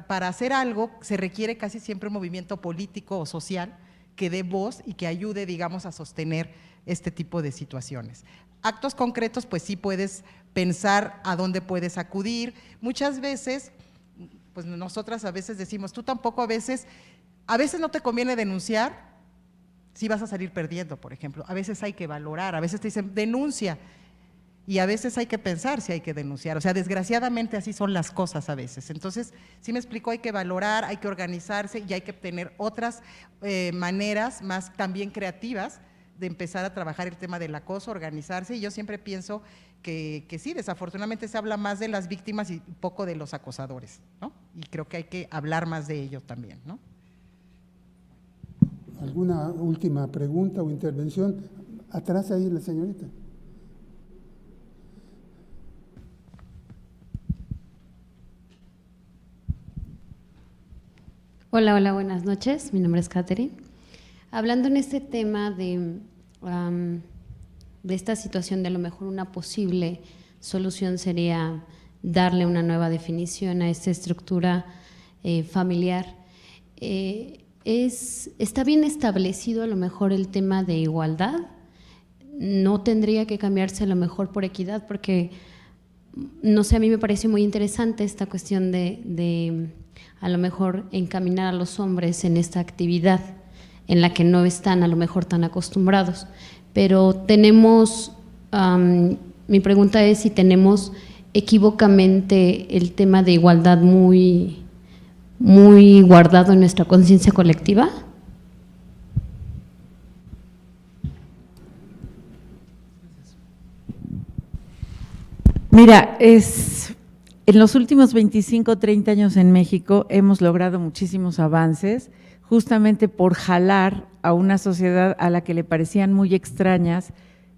para hacer algo se requiere casi siempre un movimiento político o social que dé voz y que ayude, digamos, a sostener este tipo de situaciones. Actos concretos, pues sí puedes pensar a dónde puedes acudir. Muchas veces, pues nosotras a veces decimos, tú tampoco a veces no te conviene denunciar si vas a salir perdiendo, por ejemplo. A veces hay que valorar, a veces te dicen denuncia, y a veces hay que pensar si hay que denunciar. O sea, desgraciadamente así son las cosas a veces. Entonces, sí me explico, hay que valorar, hay que organizarse y hay que tener otras maneras más también creativas de empezar a trabajar el tema del acoso, organizarse. Y yo siempre pienso que sí, desafortunadamente se habla más de las víctimas y poco de los acosadores, ¿no? Y creo que hay que hablar más de ello también, ¿no? ¿Alguna última pregunta o intervención? Atrás ahí la señorita. Hola, buenas noches. Mi nombre es Catherine. Hablando en este tema de esta situación, de a lo mejor una posible solución sería darle una nueva definición a esta estructura familiar. ¿Está bien establecido a lo mejor el tema de igualdad? ¿No tendría que cambiarse a lo mejor por equidad? Porque, no sé, a mí me parece muy interesante esta cuestión de a lo mejor encaminar a los hombres en esta actividad en la que no están a lo mejor tan acostumbrados, pero tenemos Mi pregunta es si tenemos equívocamente el tema de igualdad muy guardado en nuestra conciencia colectiva. Mira, en los últimos 25 o 30 años en México hemos logrado muchísimos avances, justamente por jalar a una sociedad a la que le parecían muy extrañas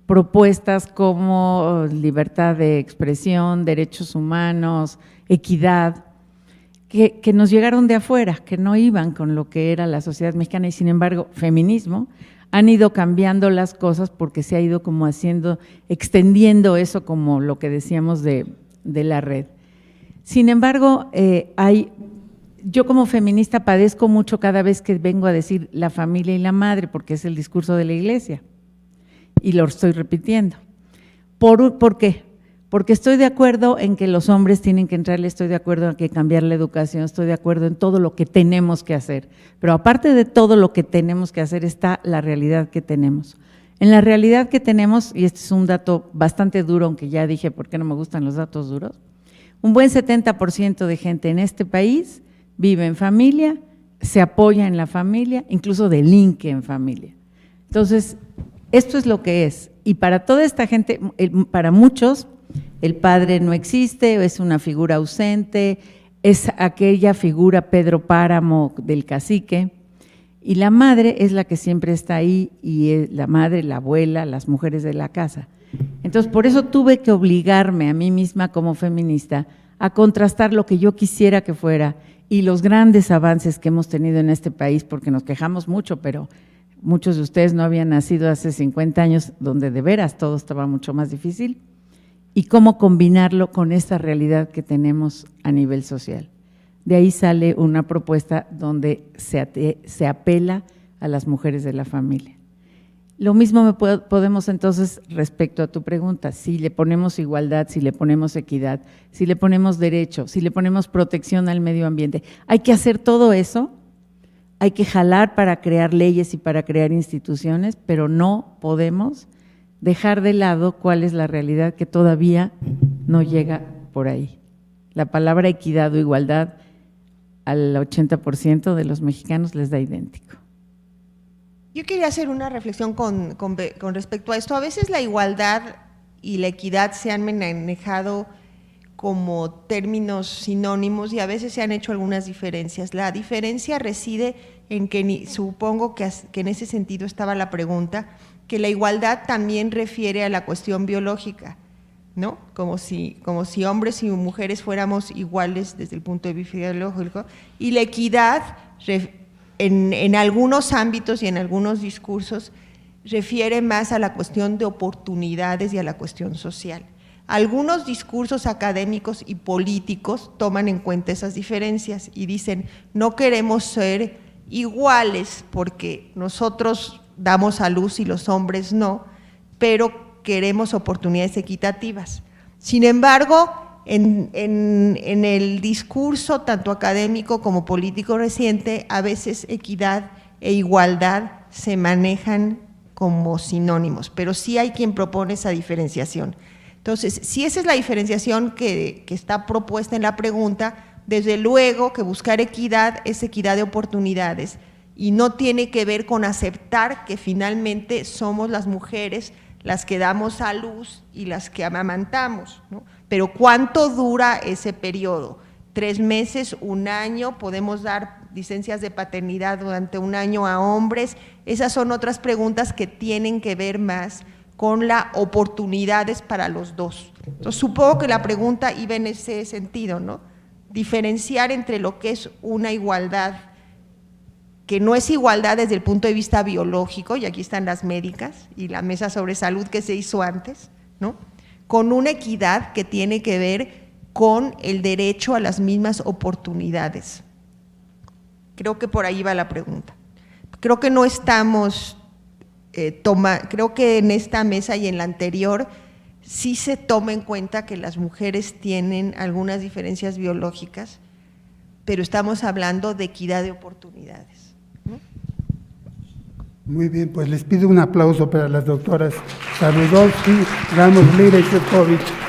propuestas como libertad de expresión, derechos humanos, equidad, que nos llegaron de afuera, que no iban con lo que era la sociedad mexicana y sin embargo feminismo, han ido cambiando las cosas porque se ha ido como extendiendo eso como lo que decíamos de la red. Sin embargo, yo como feminista padezco mucho cada vez que vengo a decir la familia y la madre, porque es el discurso de la Iglesia, y lo estoy repitiendo. ¿Por qué? Porque estoy de acuerdo en que los hombres tienen que entrarle, estoy de acuerdo en que cambiar la educación, estoy de acuerdo en todo lo que tenemos que hacer, pero aparte de todo lo que tenemos que hacer está la realidad que tenemos. En la realidad que tenemos, y este es un dato bastante duro, aunque ya dije por qué no me gustan los datos duros, un buen 70% de gente en este país vive en familia, se apoya en la familia, incluso delinque en familia. Entonces, esto es lo que es, y para toda esta gente, para muchos, el padre no existe, es una figura ausente, es aquella figura Pedro Páramo del cacique, y la madre es la que siempre está ahí, y es la madre, la abuela, las mujeres de la casa. Entonces, por eso tuve que obligarme a mí misma como feminista a contrastar lo que yo quisiera que fuera y los grandes avances que hemos tenido en este país, porque nos quejamos mucho, pero muchos de ustedes no habían nacido hace 50 años, donde de veras todo estaba mucho más difícil, y cómo combinarlo con esta realidad que tenemos a nivel social. De ahí sale una propuesta donde se apela a las mujeres de la familia. Lo mismo podemos entonces, respecto a tu pregunta, si le ponemos igualdad, si le ponemos equidad, si le ponemos derecho, si le ponemos protección al medio ambiente, hay que hacer todo eso, hay que jalar para crear leyes y para crear instituciones, pero no podemos dejar de lado cuál es la realidad que todavía no llega por ahí. La palabra equidad o igualdad al 80% de los mexicanos les da idéntico. Yo quería hacer una reflexión con respecto a esto. A veces la igualdad y la equidad se han manejado como términos sinónimos y a veces se han hecho algunas diferencias. La diferencia reside en que, supongo que en ese sentido estaba la pregunta, que la igualdad también refiere a la cuestión biológica, ¿no? Como si hombres y mujeres fuéramos iguales desde el punto de vista biológico, y la equidad en algunos ámbitos y en algunos discursos refiere más a la cuestión de oportunidades y a la cuestión social. Algunos discursos académicos y políticos toman en cuenta esas diferencias y dicen, no queremos ser iguales porque nosotros damos a luz y los hombres no, pero queremos oportunidades equitativas. Sin embargo, en el discurso tanto académico como político reciente, a veces equidad e igualdad se manejan como sinónimos, pero sí hay quien propone esa diferenciación. Entonces, si esa es la diferenciación que está propuesta en la pregunta, desde luego que buscar equidad es equidad de oportunidades y no tiene que ver con aceptar que finalmente somos las mujeres las que damos a luz y las que amamantamos, ¿no? Pero ¿cuánto dura ese periodo? 3 meses, 1 año, podemos dar licencias de paternidad durante 1 año a hombres. Esas son otras preguntas que tienen que ver más con las oportunidades para los dos. Entonces, supongo que la pregunta iba en ese sentido, ¿no? Diferenciar entre lo que es una igualdad, que no es igualdad desde el punto de vista biológico, y aquí están las médicas y la mesa sobre salud que se hizo antes, ¿no? Con una equidad que tiene que ver con el derecho a las mismas oportunidades. Creo que por ahí va la pregunta. Creo que no estamos, creo que en esta mesa y en la anterior sí se toma en cuenta que las mujeres tienen algunas diferencias biológicas, pero estamos hablando de equidad de oportunidades, ¿no? Muy bien, pues les pido un aplauso para las doctoras Sabludowski, Ramos, Lira y Sefcovic.